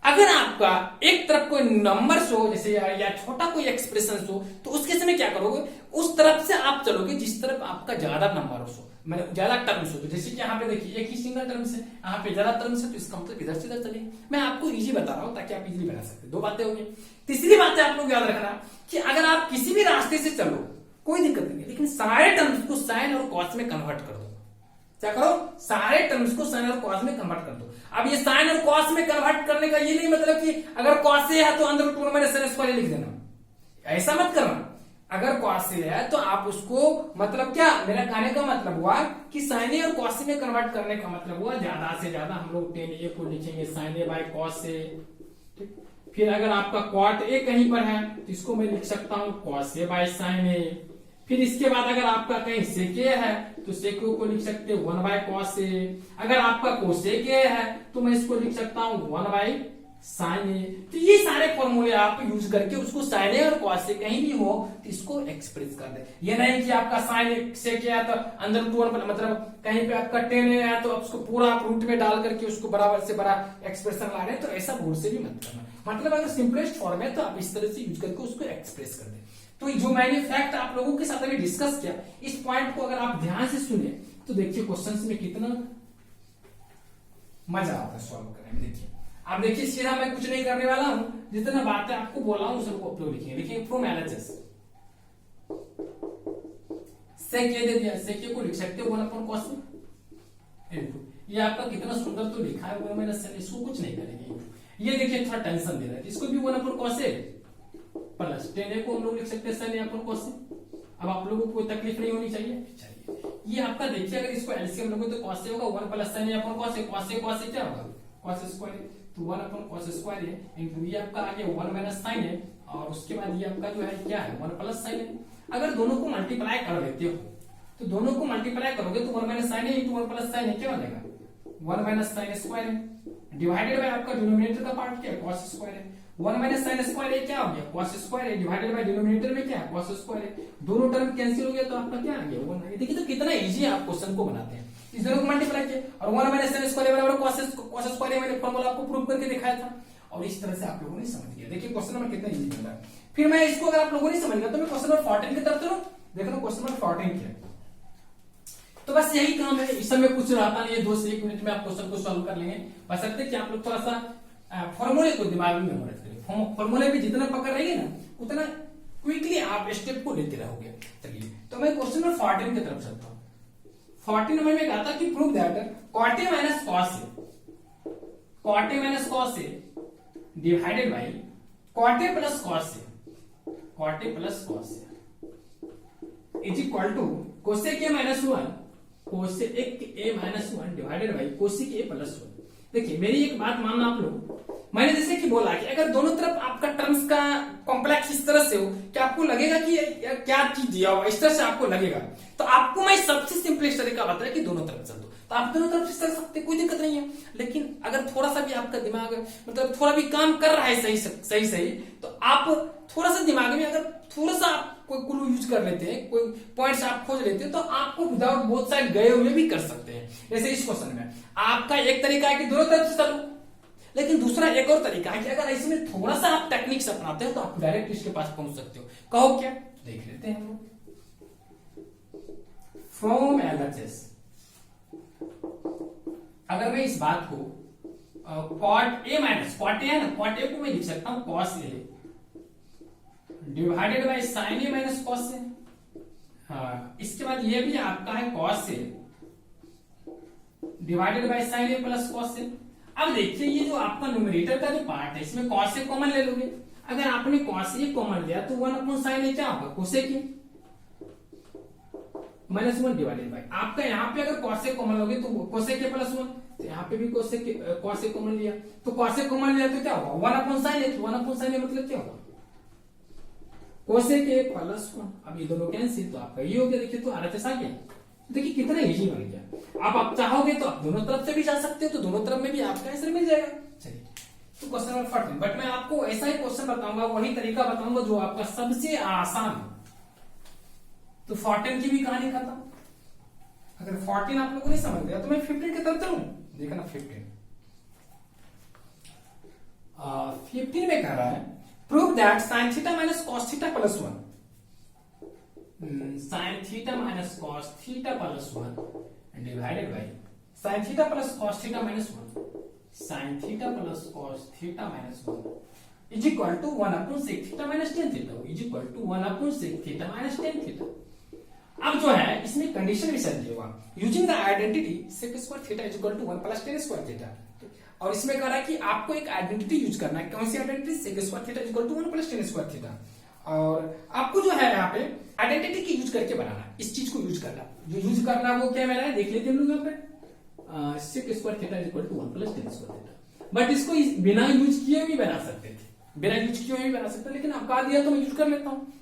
अगर आपका एक तरफ कोई नंबर हो जैसे या छोटा कोई एक्सप्रेशन हो तो उसके समय क्या करोगे, उस तरफ से आप चलोगे जिस तरफ आपका ज्यादा नंबर हो, मतलब ज्यादा टर्म्स हो। तो जैसे कि यहाँ पे देखिए एक ही सिंगल टर्म्स है, यहाँ पे ज्यादा टर्म्स है, तो इसका मतलब इधर से इधर चलेंगे। मैं आपको इजी बता रहा हूँ ताकि आप इजीली बना सकते। दो बातें होंगी। तीसरी बात है आप लोग याद रखना कि अगर आप किसी भी रास्ते से चलो कोई दिक्कत नहीं है, लेकिन सारे टर्म्स को साइन और कॉस में कन्वर्ट कर दो। क्या करो, सारे टर्म्स को साइन और कॉस में कन्वर्ट कर दो। अब ये साइन और कॉस में कन्वर्ट करने का ये नहीं मतलब कि अगर कॉस है तो अंदर टू माइनस साइन स्क्वायर लिख देना, ऐसा मत करना। अगर कॉस है तो आप उसको मतलब क्या, मेरा कहने का मतलब हुआ कि साइन ए और कॉस में कन्वर्ट करने का मतलब हुआ ज्यादा से ज्यादा हम लोग टेन ए को लिखेंगे साइन ए बाय कॉस ए। फिर अगर आपका कॉट ए कहीं पर है तो इसको मैं लिख सकता हूं cos A by sine A. फिर इसके बाद अगर आपका कहीं सेक ए है तो सेक ए को लिख सकते हैं 1 बाय कॉस ए। अगर आपका कोसेक ए है तो मैं इसको लिख सकता हूं 1 बाय साइन ए। तो ये सारे फॉर्मूले आप यूज करके उसको साइन ए और कॉस ए कहीं भी हो तो इसको एक्सप्रेस कर दे। ये नहीं कि आपका साइन सेक ए है तो अंदर टू मतलब कहीं पे आपका 10 ए है तो उसको पूरा आप रूट में डाल करके उसको बराबर से बड़ा एक्सप्रेशन ला रहे हैं, तो ऐसा भूल से भी मत करना। मतलब अगर सिंपलेस्ट फॉर्म है तो आप इस तरह से यूज करके उसको एक्सप्रेस कर दे। तो जो मैंने फैक्ट आप लोगों के साथ अभी डिस्कस किया, इस पॉइंट को अगर आप ध्यान से सुने तो देखिए क्वेश्चंस में कितना मजा आता है सॉल्व करने में। देखिए आप देखिए सीधा मैं कुछ नहीं करने वाला हूं, जितना बातें आपको बोला हूं सबको आप लोग लिखेंगे। लिखेंगे फ्रॉम एलएचएस सेक ये दे दिया, सेक ये को लिख सकते हो 1 cos इनटू, ये आपका कितना सुंदर तो लिखा है वो, मैंने इसको कुछ नहीं करेंगे। ये देखिए थोड़ा टेंशन दे रहा है, इसको भी 1 cos प्लस 10 को हम लोग लिख सकते हैं साइन ए कॉस ए। अब आप लोगों को कोई तकलीफ नहीं होनी चाहिए। ये आपका देखिए अगर इसको एलसीएम लोगे तो कॉस ए होगा 1 plus sine A cos A. Cos A क्या होगा कॉस स्क्वायर, तो 1 cos स्क्वायर है इनटू ये आपका आ गया 1 माइनस साइन है, और उसके बाद ये आपका जो है क्या है 1 प्लस साइन है। अगर दोनों को मल्टीप्लाई कर देते हो तो दोनों को मल्टीप्लाई करोगे तो 1 माइनस साइन है इंटू 1 प्लस साइन है क्या बनेगा 1 माइनस साइन स्क्वायर है, डिवाइडेड बाय आपका डिनोमिनेटर का पार्ट क्या है कॉस स्क्वायर है। 1 माइनस साइन स्क्वायर है क्या हो गया कॉस स्क्वायर है, डिवाइडेड बाय डिनोमिनेटर में क्या है कॉस स्क्वायर है। दोनों टर्म कैंसिल हो गया तो आपका क्या आ गया 1 आ गया। देखिए तो कितना इजी आप क्वेश्चन को बनाते हैं। इस दोनों को मल्टीप्लाई किया और 1 माइनस साइन स्क्वायर बराबर कॉस स्क्वायर मैंने फॉर्मूला आपको प्रूव करके दिखाया था, और इस तरह से आप लोगों ने समझ लिया। देखिए क्वेश्चन नंबर कितना इजी बन रहा है। फिर मैं इसको अगर आप लोगों ने समझ लिया तो मैं क्वेश्चन नंबर 14 की तरफ चलूं। देखो क्वेश्चन नंबर 14 क्या है, तो बस यही काम है। इस समय कुछ रहता नहीं है, 2 से 1 मिनट में आप क्वेश्चन को सॉल्व कर लेंगे। बस सकते कि आप लोग थोड़ा सा फॉर्मूले को दिमाग में मेमोराइज करें। फॉर्मूले भी जितना पकड़ रहेंगे ना उतना क्विकली आप स्टेप को लेते रहोगे। चलिए तो मैं क्वेश्चन नंबर 14 की तरफ चलता हूं। 14 में मैं कहा था कि prove that cot a minus cos a divided by cot a plus cos a is equal to cosec a minus 1 cosec a minus 1 divided by cosec a plus 1। देखिए मेरी एक बात मानना आप लोग, मैंने जैसे कि बोला कि अगर दोनों तरफ आपका टर्म्स का कॉम्प्लेक्स इस तरह से हो कि आपको लगेगा कि क्या चीज दिया हुआ, इस तरह से आपको लगेगा, तो आपको मैं सबसे सिंपलेस्ट तरीका बताया कि दोनों तरफ चल दो, तो आप दोनों तरफ से चल सकते, कोई दिक्कत नहीं है। लेकिन अगर थोड़ा सा भी आपका दिमाग मतलब थोड़ा भी काम कर रहा है सही तो आप थोड़ा सा दिमाग में अगर थोड़ा सा आप कोई क्लू यूज कर लेते हैं, कोई पॉइंट्स आप खोज लेते हैं, तो आपको विदाउट बोथ साइड गए हुए भी कर सकते हैं। जैसे इस क्वेश्चन में आपका एक तरीका है कि दोनों तरफ से चलो, लेकिन दूसरा एक और तरीका है कि अगर इसमें थोड़ा सा आप टेक्निक्स अपनाते हो तो आप डायरेक्ट इसके पास पहुंच सकते हो। कहो क्या, देख लेते हैं हम लोग। फ्रॉम एलएचएस अगर मैं इस बात को cot a minus cot a है ना, cot a को मैं लिख सकता हूं cos a divided bye sin a minus cos a। हाँ, इसके बाद ये भी आपका है cos a divided bye sin a plus cos a। अब देखिए ये जो आपका न्यूमरेटर का जो पार्ट है इसमें cos a कॉमन ले लोगे। अगर आपने cos a कॉमन लिया तो 1 अपॉन sin a क्या होगा cosec a minus 1 divided bye, आपका यहाँ पे अगर cos a कॉमन लोगे तो cosec a प्लस 1, तो यहाँ पे भी cos a कॉमन लिया तो cos a कॉमन लिया तो क्या होगा 1 upon sin a। 1 upon sin a मतलब क्या होगा cosec a प्लस 1। अब ये दोनों कैंसिल तो आपका ये हो गया। देखिए तो RHS आ गया। देखिए कितना इजी बन गया। आप चाहोगे तो आप दोनों तरफ से भी जा सकते हो, तो दोनों तरफ में भी आपका आंसर मिल जाएगा। चलिए तो क्वेश्चन नंबर 14, बट मैं आपको ऐसा ही क्वेश्चन बताऊंगा, वही तरीका बताऊंगा जो आपका सबसे आसान। तो 14 की भी कहानी खत्म। अगर 14 आप लोगों ने समझ लिया तो मैं 15 की तरफ चलूं। देखना 15 15 में कह रहा है prove that sine theta minus cos theta plus 1, sine theta minus cos theta plus 1 divided by sine theta plus cos theta minus 1, sine theta plus cos theta minus 1 is equal to 1 upon sec theta minus tan theta, is equal to 1 upon sec theta minus tan theta. अब जो है इसमें condition भी सही होगा, using the identity sec square theta is equal to 1 plus tan square theta. और इसमें कह रहा है कि आपको एक आइडेंटिटी यूज करना है, कौन सी identity? Sec square theta is equal to 1 plus tan square theta. और आपको जो है यहाँ पे आइडेंटिटी की यूज करके बनाना, इस चीज को यूज करना, जो यूज करना वो क्या मैंने देख लेते हैं हम लोग यहाँ पे sec square theta is equal to 1 plus tan square theta. But इसको बिना यूज किए भी बना सकते थे, बिना यूज किए भी बना सकते, लेकिन अब कहा दिया तो मैं यूज कर लेता हूँ।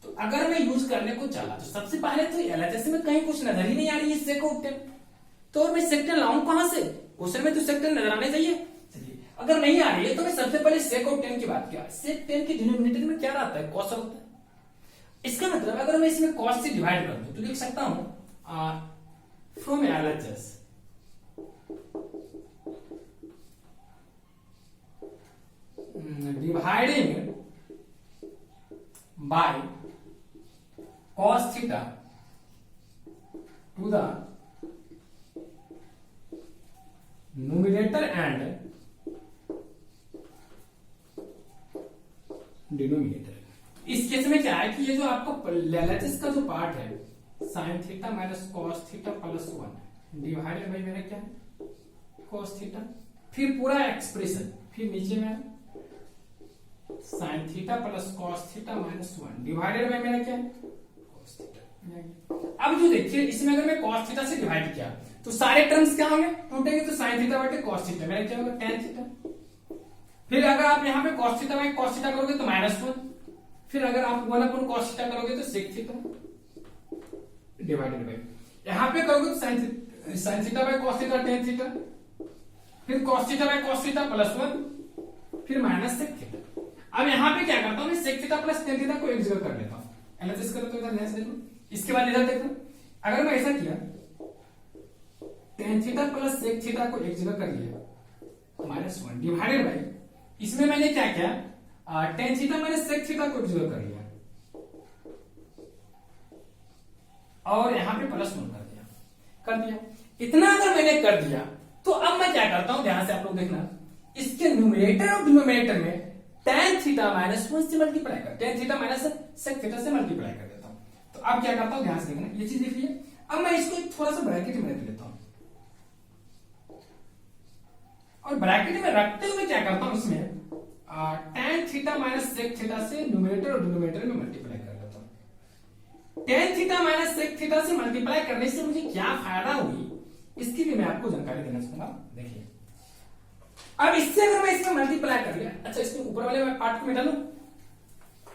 तो अगर मैं यूज करने को चला तो सबसे पहले तो एलएचएस में कहीं कुछ नजर ही नहीं आ रही है सेक ऑक्टेन, तो मैं सेक्टेन लाऊं कहां से? क्वेश्चन में तो सेक्टेन नजर आने चाहिए। चलिए अगर नहीं आ रही है तो मैं सबसे पहले सेक ऑक्टेन की बात किया, सेक टेन के डिनोमिनेटर में क्या रहता है? कॉस होता है। इसका मतलब अगर मैं इसमें कॉस से डिवाइड कर दूं तो लिख सकता हूं from LHS dividing by cos theta to the numerator and denominator। इस केस में क्या है कि ये जो आपका एलएचएस का जो पार्ट है sign theta minus cos theta plus 1 divided by मेरा क्या है? कॉस थीटा, फिर पूरा एक्सप्रेशन, फिर नीचे में sign theta plus cos theta minus 1 divided by मेरा क्या है? अब जो देखिए इसमें अगर मैं cos थीटा से डिवाइड किया तो सारे टर्म्स क्या होंगे? टूटेंगे, तो sin थीटा बटे cos थीटा मेरा क्या होगा? tan theta. फिर अगर आप यहाँ पे cos theta by cos theta करोगे तो -1, फिर अगर आप 1 अपॉन cos थीटा करोगे तो sec थीटा डिवाइडेड बाई यहाँ पे करोगे तो sin theta by cos theta tan theta, फिर cos theta by cos theta plus 1, फिर माइनस sec थीटा। अब यहाँ पे क्या करता हूँ मैं sec theta plus tan theta को एक जगह कर लेता हूँ, एनालिसिस करो तो इधर ध्यान से देखो। इसके बाद इधर देखो, अगर मैं ऐसा किया tan theta plus sec theta को एक जगह कर लिया -1 डिवाइडेड बाई, इसमें मैंने क्या किया tan theta minus sec theta को एक जगह कर लिया और यहाँ पे +1 कर दिया। इतना अगर मैंने कर दिया तो अब मैं क्या करता हूं, ध्यान से आप लोग देखना, इसके न्यूमरेटर और डिनोमिनेटर में tan थीटा माइनस 1 से मल्टीप्लाई कर, tan theta minus sec theta से मल्टीप्लाई कर देता हूं। तो अब क्या करता हूं, ध्यान से देखना, ये चीज देख लिया। अब मैं इसको थोड़ा सा ब्रैकेट में रख लेता हूं और ब्रैकेट में रखते हुए क्या करता हूं, इसमें tan theta minus sec theta से न्यूमरेटर और डिनोमिनेटर में मल्टीप्लाई कर देता हूं। tan theta minus sec theta से मल्टीप्लाई करने से मुझे क्या फायदा हुई इसकी भी मैं आपको जानकारी देना चाहूंगा। देखिए अब इससे अगर मैं इसमें मल्टीप्लाई कर लिया, अच्छा इसमें ऊपर वाले पार्ट को मिटा लूं,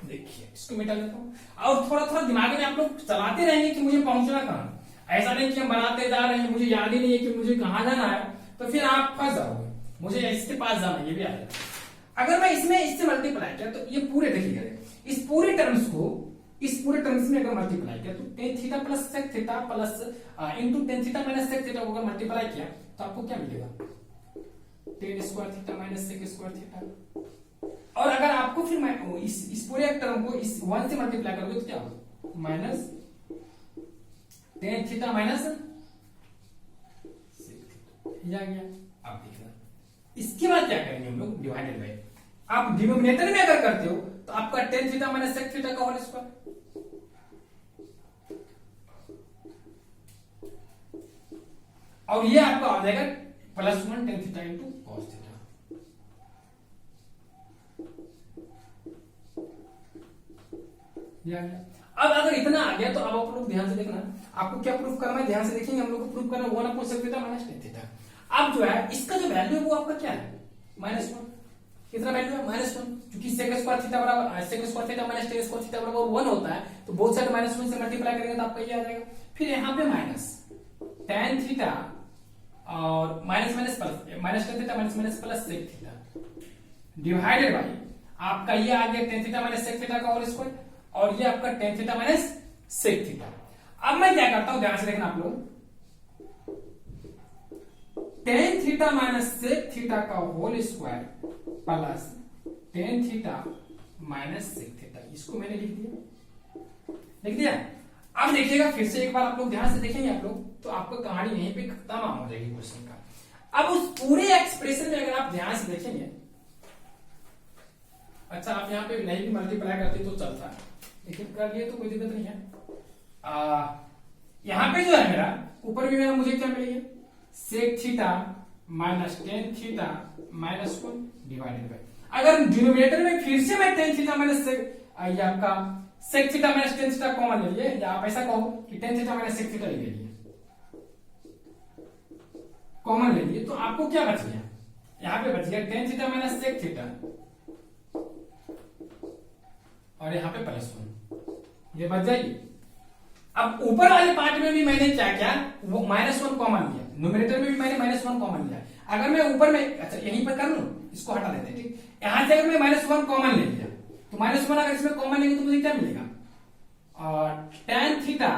देखिए इसको मिटा लेता हूं और थोड़ा थोड़ा दिमाग में आप लोग चलाते रहेंगे कि मुझे पहुंचना कहां। ऐसा नहीं कि हम बनाते जा रहे हैं, मुझे याद ही नहीं है कि मुझे कहां जाना है, तो फिर आप फंस जाओगे, मुझे इसके पास जाना है, ये भी आ जाएगा। अगर मैं इसमें इससे मल्टीप्लाई किया तो ये पूरे देखिए, इस पूरे टर्म्स को इस पूरे टर्म्स में अगर मल्टीप्लाई किया तो tan theta plus sec theta plus into tan theta minus sec theta को अगर मल्टीप्लाई किया तो आपको क्या मिलेगा? tan square theta minus sec square theta. और अगर आपको फिर इस पूरे टर्म को इस 1 से मल्टीप्लाई करोगे तो क्या होगा? Minus tan theta minus sec theta, आ गया। अब देखना इसके बाद क्या करेंगे हम लोग, डिवाइडेड बाय, आप डिनोमिनेटर में अगर करते हो तो आपका tan theta minus sec theta का होल स्क्वायर, और ये आपका आ जाएगा +1 tan theta into cos theta. अब अगर इतना आ गया तो अब आप लोग ध्यान से देखना, आपको क्या प्रूफ करना है, ध्यान से देखेंगे। हम लोग को प्रूफ करना 1 upon sec theta minus tan theta. अब जो है इसका जो वैल्यू है वो आपका क्या है? -1। कितना वैल्यू है? -1, क्योंकि sec स्क्वायर थीटा बराबर sec square theta minus tan square theta बराबर 1 होता है, तो बोथ साइड -1 से मल्टीप्लाई करेंगे तो आपका ये आ जाएगा। फिर यहाँ पे माइनस tan थीटा और minus minus plus minus tan theta minus plus sec theta divided by आपका ये आ गया tan theta minus sec theta का होल स्क्वायर, और ये आपका tan theta minus sec theta. अब मैं क्या करता हूं, ध्यान से देखना आप लोग, tan theta minus sec theta का whole square plus tan theta minus sec theta, इसको मैंने लिख दिया। अब देखिएगा फिर से एक बार आप लोग ध्यान से देखेंगे आप लोग, तो आपको कहानी यहीं पे खत्म हो जाएगी क्वेश्चन का। अब उस पूरे एक्सप्रेशन में अगर आप ध्यान से देखेंगे, अच्छा आप यहाँ पे नहीं भी मल्टीप्लाई करते तो चलता है, लेकिन कर लिए तो कोई दिक्कत नहीं है। यहाँ पे जो है मेरा ऊपर भी मेरा मुझे क्या मिलेगा, sec theta minus tan theta minus 1 divided by, अगर डिनोमिनेटर में फिर से मैं टेन थीटा माइनस ये आपका sec theta minus tan theta common ले लिए, या आप ऐसा कहो कि tan theta minus sec theta ले लिए, कॉमन ले लिए, तो आपको क्या बच गया, यहाँ पे बच गया tan theta minus sec theta और यहाँ पे प्लस 1, ये बच जाएगी। अब ऊपर वाले पार्ट में भी मैंने क्या किया, वो -1 कॉमन लिया, न्यूमरेटर में भी मैंने -1 कॉमन लिया। अगर मैं ऊपर में, अच्छा यहीं पर कर लूं, इसको हटा देते हैं, ठीक। यहां से अगर मैं -1 कॉमन ले लिया, तो -1 अगर इसमें कॉमन लेंगे तो मुझे क्या मिलेगा, tan theta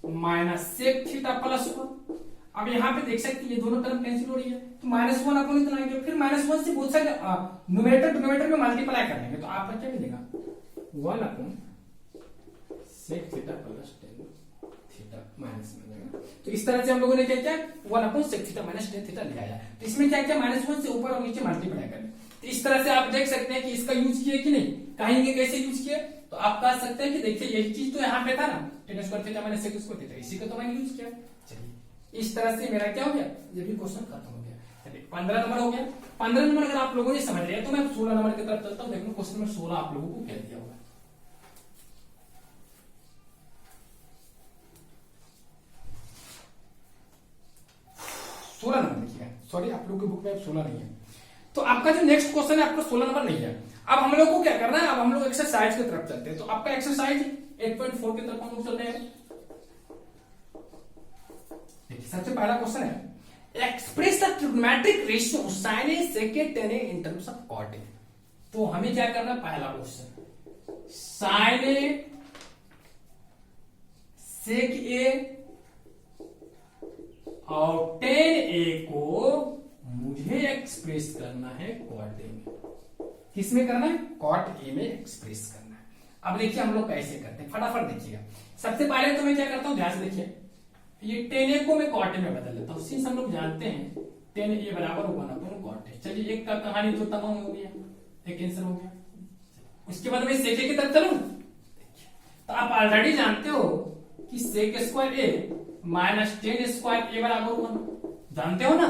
minus sec theta plus 1। अब यहाँ पे देख सकते हैं ये दोनों टर्म कैंसिल हो रही है, तो -1 अपन इतना आएंगे, फिर -1 से बहुत सारे न्यूमरेटर में मल्टीप्लाई कर लेंगे, तो आपका क्या मिलेगा 1 अपन sec theta plus tan theta minus में जाएगा। तो इस तरह से हम लोगों ने क्या किया, 1 अपन sec theta minus tan theta लिया। तो इसमें क्या किया, -1 से ऊपर और नीचे मल्टीप्लाई कर। तो इस तरह से आप देख सकते हैं कि इसका यूज किया कि नहीं, कहेंगे कैसे यूज किया, तो आप कह सकते हैं कि देखिए यही चीज तो यहाँ पे था ना, tan square theta minus sec square theta, इसी का तो मैंने यूज किया। चलिए इस तरह से मेरा क्या हो गया, ये भी क्वेश्चन खत्म हो गया। चलिए 15 नंबर हो गया। 15 नंबर अगर आप लोगों ने समझ लिया, तो मैं 16 नंबर की तरफ चलता हूँ, देखो क्वेश्चन नंबर 16 आप लोगों को क्या दिया होगा। 16 नंबर देखिएगा, सॉरी आप लोगों की बुक में 16 नहीं है, तो आपका जो नेक्स्ट क्वेश्चन है आपका 16 नंबर नहीं है। अब हम लोग को क्या करना है, अब हम लोग एक्सरसाइज की तरफ चलते हैं। तो आपका एक्सरसाइज 8.4 की तरफ हम लोग चल रहे हैं। देखिए सबसे पहला क्वेश्चन है, express the trigonometric ratio sin a sec a tan a in terms of cot a। तो हमें क्या करना है, पहला question sin a sec a और tan a को मुझे एक्सप्रेस करना है cot a में। किसमें करना है, cot a में एक्सप्रेस करना है। अब देखिए हम लोग कैसे करते हैं, फटाफट देखिएगा। सबसे पहले तो मैं क्या करता हूं, ध्यान से देखिए, ये tan a को मैं cot a में बदल देता हूं। सिंस हम लोग जानते हैं tan a बराबर 1/cot a। चलिए एक का कहानी तो तमाम हो गया, एक आंसर हो गया। उसके बाद मैं sec a की तरफ चलूं, तो आप ऑलरेडी जानते हो कि sec square a minus ten square a बराबर 1, जानते हो ना।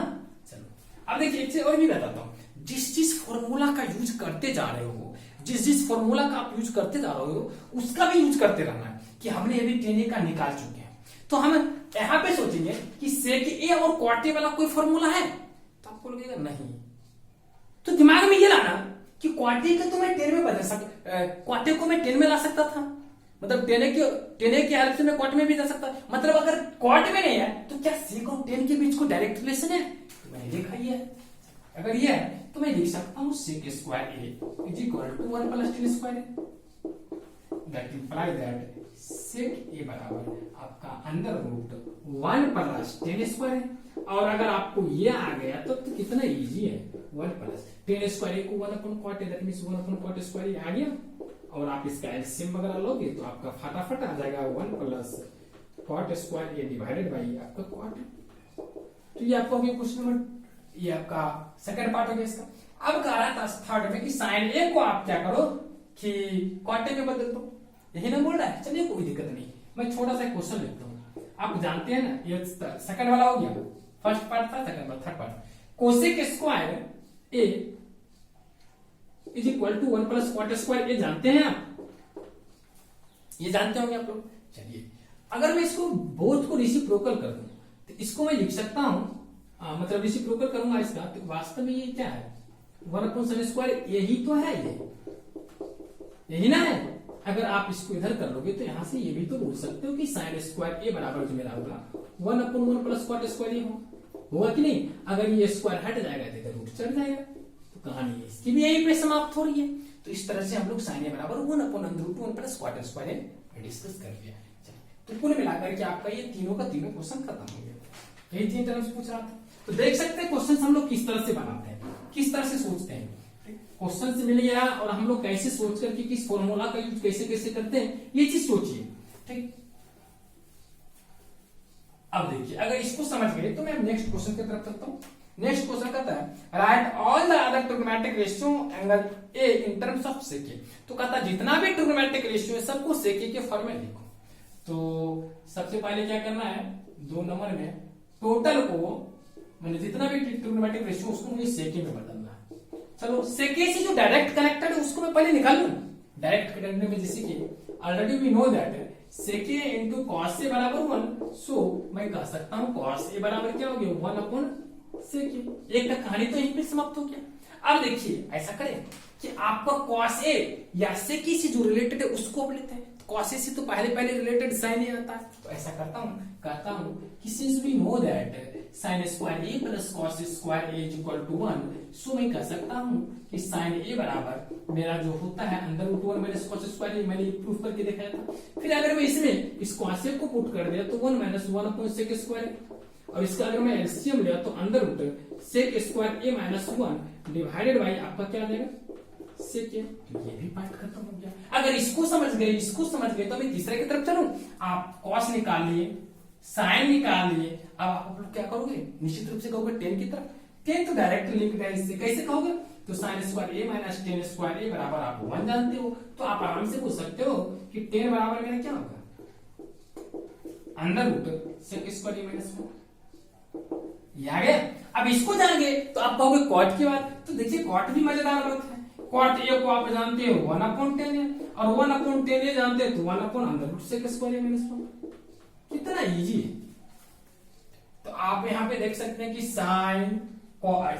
चलो अब देखिए एक से और भी बताता हूं, जिस फॉर्मूला का यूज करते जा रहे हो, जिस फॉर्मूला का आप यूज करते जा रहे हो, उसका भी यूज करते रहना है। कि हमने अभी टेन का निकाल चुके हैं, तो हम यहां पे सोचेंगे कि सेक ए और cot a वाला कोई फॉर्मूला है, तो आपको लगेगा नहीं, तो दिमाग में ये लाना कि cot a को तो मैं 10 में बदल cot a को मैं 10 में ला सकता था, मतलब टेन की हेल्प से मैं cot में भी जा सकता। मतलब अगर cot में नहीं है तो क्या sec और tan के बीच को डायरेक्ट रिलेशन है, तो मैंने देखा ही है। अगर ये है तो मैं लिख सकता हूं sec square a is equal to 1 plus tan square that imply that sec a बराबर आपका under root 1 plus tan square है। और अगर आपको ये आ गया तो कितना इजी है, 1 प्लस टेन स्क्वायर को 1 अपन cot a दैट मींस 1 अपन cot स्क्वायर आ गया। और आप इसका एलसीएम वगैरह लोगे तो आपका फटाफट आ जाएगा 1 plus cot square a divided by आपका cot। तो ये आपको अभी क्वेश्चन नंबर, ये आपका सेकंड पार्ट हो गया इसका। अब कह रहा था थर्ड में कि sin a को आप क्या करो कि cot a में बदल दो, यही ना बोल रहा है। चलिए कोई दिक्कत नहीं, मैं छोटा सा क्वेश्चन लिखता हूँ। आप जानते हैं ना, ये सेकंड वाला हो गया, फर्स्ट पार्ट था, second part, third part. Cosec square a is equal to 1 plus cot square a जानते हैं आप, ये जानते होंगे आप लोग। चलिए अगर मैं इसको बोथ को रेसिप्रोकल कर दूं तो इसको मैं लिख सकता हूं, मतलब रेसिप्रोकल करूंगा इसका, तो वास्तव में ये क्या है, 1 अपॉन sin स्क्वायर यही तो है, ये यही ना है। अगर आप इसको इधर कर लोगे तो यहां से ये भी तो बोल सकते हो कि sin स्क्वायर a बराबर जो मेरा होगा 1 अपॉन 1 प्लस cot स्क्वायर ये होगा कि नहीं। अगर ये स्क्वायर हट जाएगा तो इधर रूट चढ़ जाएगा, तो कहानी है इसकी भी यही पे समाप्त हो रही है। तो इस तरह से हम लोग sin a बराबर 1 upon under root 1 plus cot square discuss कर लिया। तो कुल मिलाकर के आपका ये तीनों का तीनों क्वेश्चन खत्म हो गया, यही 3 टर्म्स पूछ रहा था। तो देख सकते हैं क्वेश्चन हम लोग किस तरह से बनाते हैं, किस तरह से सोचते हैं। क्वेश्चन से मिल गया और हम लोग कैसे सोच करके किस फॉर्मूला का यूज कैसे कैसे करते हैं, ये चीज सोचिए। ठीक, अब देखिए अगर इसको समझ गए तो मैं नेक्स्ट क्वेश्चन की तरफ चलता हूं। नेक्स्ट क्वेश्चन कहता है right all the other trigonometric ratio angle A in terms of सेके। तो कहता है जितना भी ट्रिग्नोमेट्रिक रेशियो है सबको सेके के फॉर्म में लिखो। तो सबसे पहले क्या करना है, 2 नंबर में टोटल को मैंने जितना भी ट्रिग्नोमेट्रिक रेशियो उसको मुझे सेके में बदलना है। चलो सेके से जो डायरेक्ट कनेक्टेड है उसको मैं पहले निकाल लूं। डायरेक्ट कनेक्टेड में जैसे कि ऑलरेडी वी नो दैट सेके इंटू कॉस ए बराबर 1, सो मैं कह सकता हूं कॉस ए बराबर क्या हो गया 1 अपॉन सेके। एक कहानी तो यहीं पे समाप्त हो गया। अब देखिए ऐसा करें कि आपका कॉस ए या सेके से जो रिलेटेड है उसको अब लेते हैं। कॉस ए से तो पहले रिलेटेड साइन ए आता है, तो ऐसा कहता हूं कि since we know that sine square A plus cos square A is equal to 1, so मैं कह सकता हूं कि साइन ए बराबर मेरा जो होता है अंदर रूट 1 माइनस कॉस स्क्वायर ए, मैंने प्रूफ करके दिखाया था। फिर अगर मैं इसमें इस कॉस ए को पुट कर दिया तो 1 माइनस 1 अपॉन सेक स्क्वायर, और इसका अगर मैं एलसीएम लिया तो अंदर root sec square A minus 1 divided by आपका क्या देगा सेक ए। तो ये भी पार्ट खत्म हो गया। अगर इसको समझ गए तो मैं तीसरे की तरफ चलूं। आप कॉस निकाल लिए, साइन निकाल लिए, अब आप लोग क्या करोगे, निश्चित रूप से कहोगे टेन की तरफ। टेन तो डायरेक्ट लिंक है इससे, कैसे कहोगे, तो sign square A minus ten square ए बराबर आप 1 जानते हो, तो आप आराम से पूछ सकते हो कि 10 बराबर मेरा क्या होगा अंदर root sec square A minus 1। ये आ गया। अब इसको जान गए तो आप कहोगे कॉट की बात। तो देखिए कॉट भी मजेदार बात है। कॉट ए को आप जानते हो 1/10 है, और 1/10 ए जानते हैं तो 1 अपॉन अंदर root sec square A minus 1। कितना इजी है। तो आप यहाँ पे देख सकते हैं कि साइन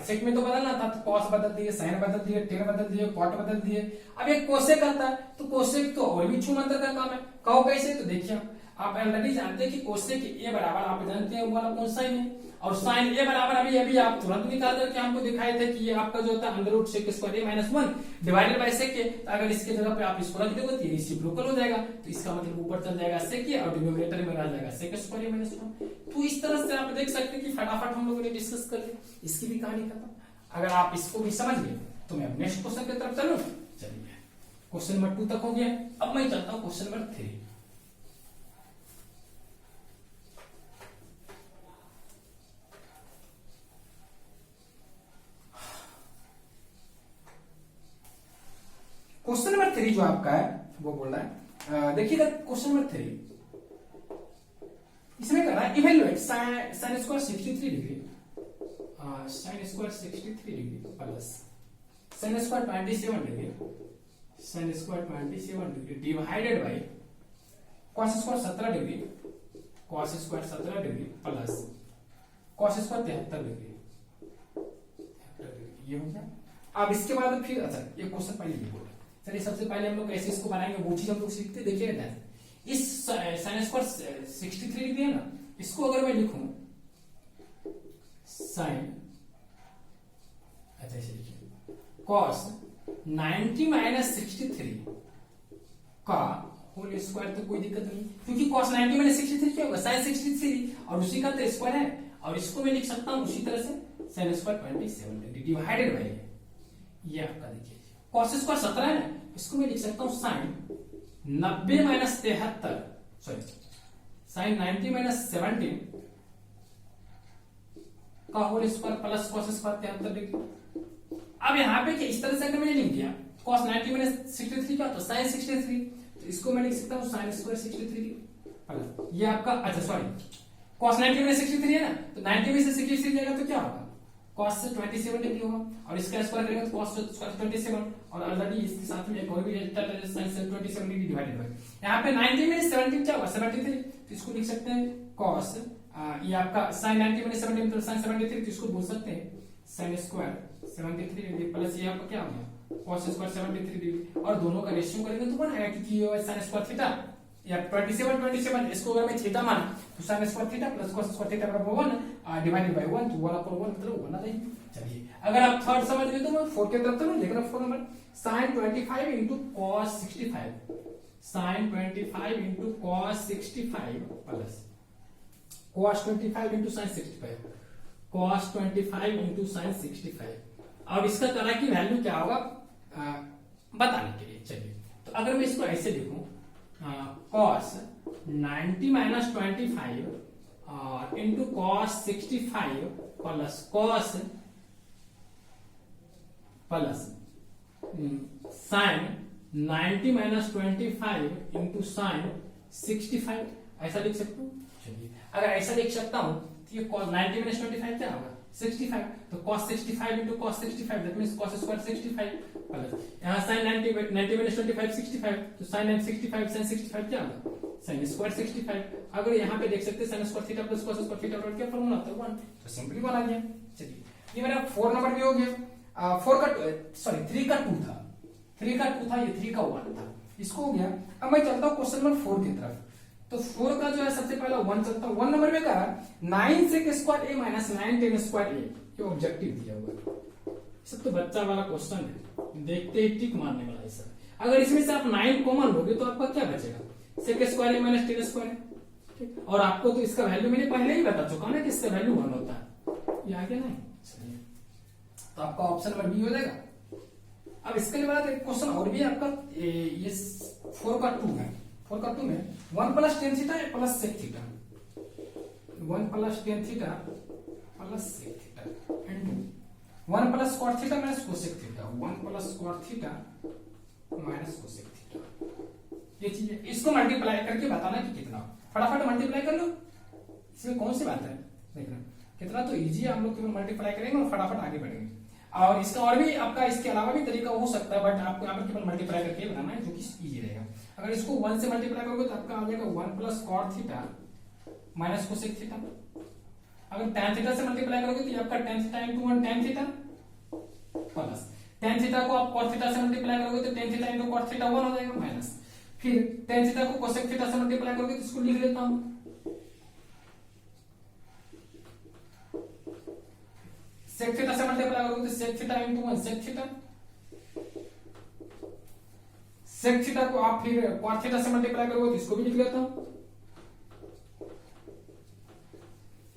सेक में तो बदलना था, तो कॉस बदल दिए, साइन बदल दिए, टेन बदल दिए, कॉट बदल दिए। अब एक कोसेक आता है, तो कोसेक तो और भी छूमंतर का काम है। कहो कैसे, तो देखिए आप ऑलरेडी जानते हैं कि कोसेक ए बराबर आप जानते हैं 1 अपॉन साइन है, और साइन ए बराबर अभी आप तुरंत निकाल करके हमको दिखाए थे कि ये आपका जो होता है under root sec square A minus 1 divided by sec A. तो अगर इसके जगह पे आप इसको रख दोगे तो ये रेसिप्रोकल हो जाएगा, तो इसका मतलब ऊपर चल जाएगा सेक ए और डिनोमिनेटर में रह जाएगा सेक स्क्वायर ए माइनस 1। तो इस तरह से आप देख सकते हैं कि फटाफट हम लोगों ने डिस्कस कर लिया, इसकी भी कहानी खत्म। अगर आप इसको भी समझ गए तो मैं नेक्स्ट क्वेश्चन की तरफ चलूं। चलिए क्वेश्चन नंबर 2 तक हो गया, अब मैं चलता हूं क्वेश्चन नंबर 3। क्वेश्चन नंबर 3 जो आपका है वो बोल रहा है, देखिएगा क्वेश्चन नंबर 3 इसमें कर रहा है evaluate sine square 63 degree sine square 63 degree plus sine square 27 degree sine square 27 degree divided by cos square 17 degree cos square 17 degree plus cos square 73 degree. ये हो गया। अब इसके बाद फिर अच्छा ये क्वेश्चन पहले ये बोला। चलिए सबसे पहले हम लोग कैसे इसको बनाएंगे वो चीज हम लोग सीखते। देखिएगा इस साइन स्क्वायर 63 डिग्री है ना, इसको अगर मैं लिखूं साइन, अच्छा ऐसे लिखिए कॉस 90 माइनस 63 का होल स्क्वायर, तो कोई दिक्कत नहीं क्योंकि cos 90 माइनस 63 क्या होगा साइन 63 और उसी का तो स्क्वायर है, और इसको मैं लिख सकता हूं उसी तरह से sine square 27 degree divided by ये आपका देखिए cos स्क्वायर 17 है ना, इसको मैं लिख सकता हूं sine 90 minus 73 sorry sine 90 minus 17 का whole square plus cos square 73 degree. अब यहाँ पे इस तरह से अगर मैंने लिख दिया cos 90 माइनस 63 क्या होता है साइन 63, तो इसको मैं लिख सकता हूँ साइन स्क्वायर 63 ये आपका, अच्छा सॉरी cos 90 में 63 है ना, तो 90 में से 63 जाएगा तो क्या होगा cos से 27 डिग्री होगा, और इसका स्क्वायर करेंगे तो cos स्क्वायर 27, और ऑलरेडी इसके साथ में एक और भी साइन से 27 डिग्री डिवाइडेड बाय यहाँ पे 90 में 17 क्या होगा 73, तो इसको लिख सकते हैं cos ये आपका साइन 90 में 17 तो साइन 73, तो इसको बोल सकते हैं साइन स्क्वायर 73 डिग्री प्लस ये आपका क्या हो गया cos स्क्वायर 73 डिग्री, और दोनों का रेशियो करेंगे तो बन आएगा क्योंकि ये साइन स्क्वायर थीटा या 27 इसको अगर मैं थीटा माना तो sign square theta plus cos square theta बराबर 1 डिवाइडेड बाय 1, तो 1/1 मतलब 1 आता है। चलिए अगर आप थर्ड समझ गए तो मैं 4 के तरफ चलूं। देखना 4 नंबर साइन 25 into cos 65 साइन 25 into cos 65 plus cos 25 into sin 65 cos 25 into sine 65। अब इसका तरह की वैल्यू क्या होगा बताने के लिए चलिए, तो अगर मैं इसको ऐसे लिखूं cos 90 minus 25 into cos 65 plus sign 90 minus 25 into sine 65, ऐसा लिख सकता हूँ। चलिए अगर ऐसा लिख सकता हूँ तो ये cos 90 माइनस 25 क्या होगा 65, तो cos 65 into cos 65 that means cos square 65 plus यहाँ sin 90 माइनस 25 65, तो sin 65 sin 65 क्या होगा sin स्क्वायर 65। अगर यहाँ पे देख सकते हैं sin square theta plus cos square theta का क्या फॉर्मूला होता है 1, तो सिंपली बना दिया। चलिए ये मेरा 4 नंबर भी हो गया। 3 का 2 था, 3 का 2 था, ये 3 का 1 था, इसको हो गया। अब मैं चलता हूँ क्वेश्चन नंबर 4 की तरफ। तो 4 का जो है सबसे पहला 1 चलता हूँ। 1 नंबर में कहा 9 sec square a minus 9 tan square a, ये ऑब्जेक्टिव दिया हुआ है। सब तो बच्चा वाला क्वेश्चन है, देखते ही टिक मारने वाला है सर। अगर इसमें से आप 9 कॉमन लोगे तो आपका क्या बचेगा sec square a minus tan square, ठीक। और आपको तो इसका वैल्यू मैंने पहले ही बता चुका ना कि इसका वैल्यू 1 होता है, ये आगे नहीं। चलिए तो आपका ऑप्शन नंबर बी हो जाएगा। अब इसके बाद एक क्वेश्चन और भी आपका ये 4 का 2 है। 4 का 2 में 1 plus tan theta plus sec theta, 1 plus tan theta plus sec theta into 1 plus cot theta minus cosec theta, 1 plus cot theta minus cosec theta, ये चीज है। इसको मल्टीप्लाई करके बताना कि कितना, फटाफट मल्टीप्लाई कर लो, इसमें कौन सी बात है देखना कितना, तो इजी है। हम लोग केवल मल्टीप्लाई करेंगे और फटाफट आगे बढ़ेंगे। और इसका और भी आपका इसके अलावा भी तरीका हो सकता है, बट आपको यहाँ पर केवल मल्टीप्लाई करके बनाना है जो कि इजी रहेगा। अगर इसको 1 से मल्टीप्लाई करोगे तो आपका आ जाएगा 1 plus cot theta minus cosec theta. अगर tan थीटा से मल्टीप्लाई करोगे तो ये आपका tan theta into 1 tan theta plus tan theta को आप cos थीटा से मल्टीप्लाई करोगे तो tan theta into cos theta 1 हो जाएगा माइनस, फिर tan थीटा को कोसेक थीटा से मल्टीप्लाई करोगे तो इसको लिख लेता हूं sec थीटा से मल्टीप्लाई करोगे तो sec theta into 1 sec theta, sec theta को आप फिर cos थीटा से मल्टीप्लाई करोगे तो इसको भी लिख लेता हूं,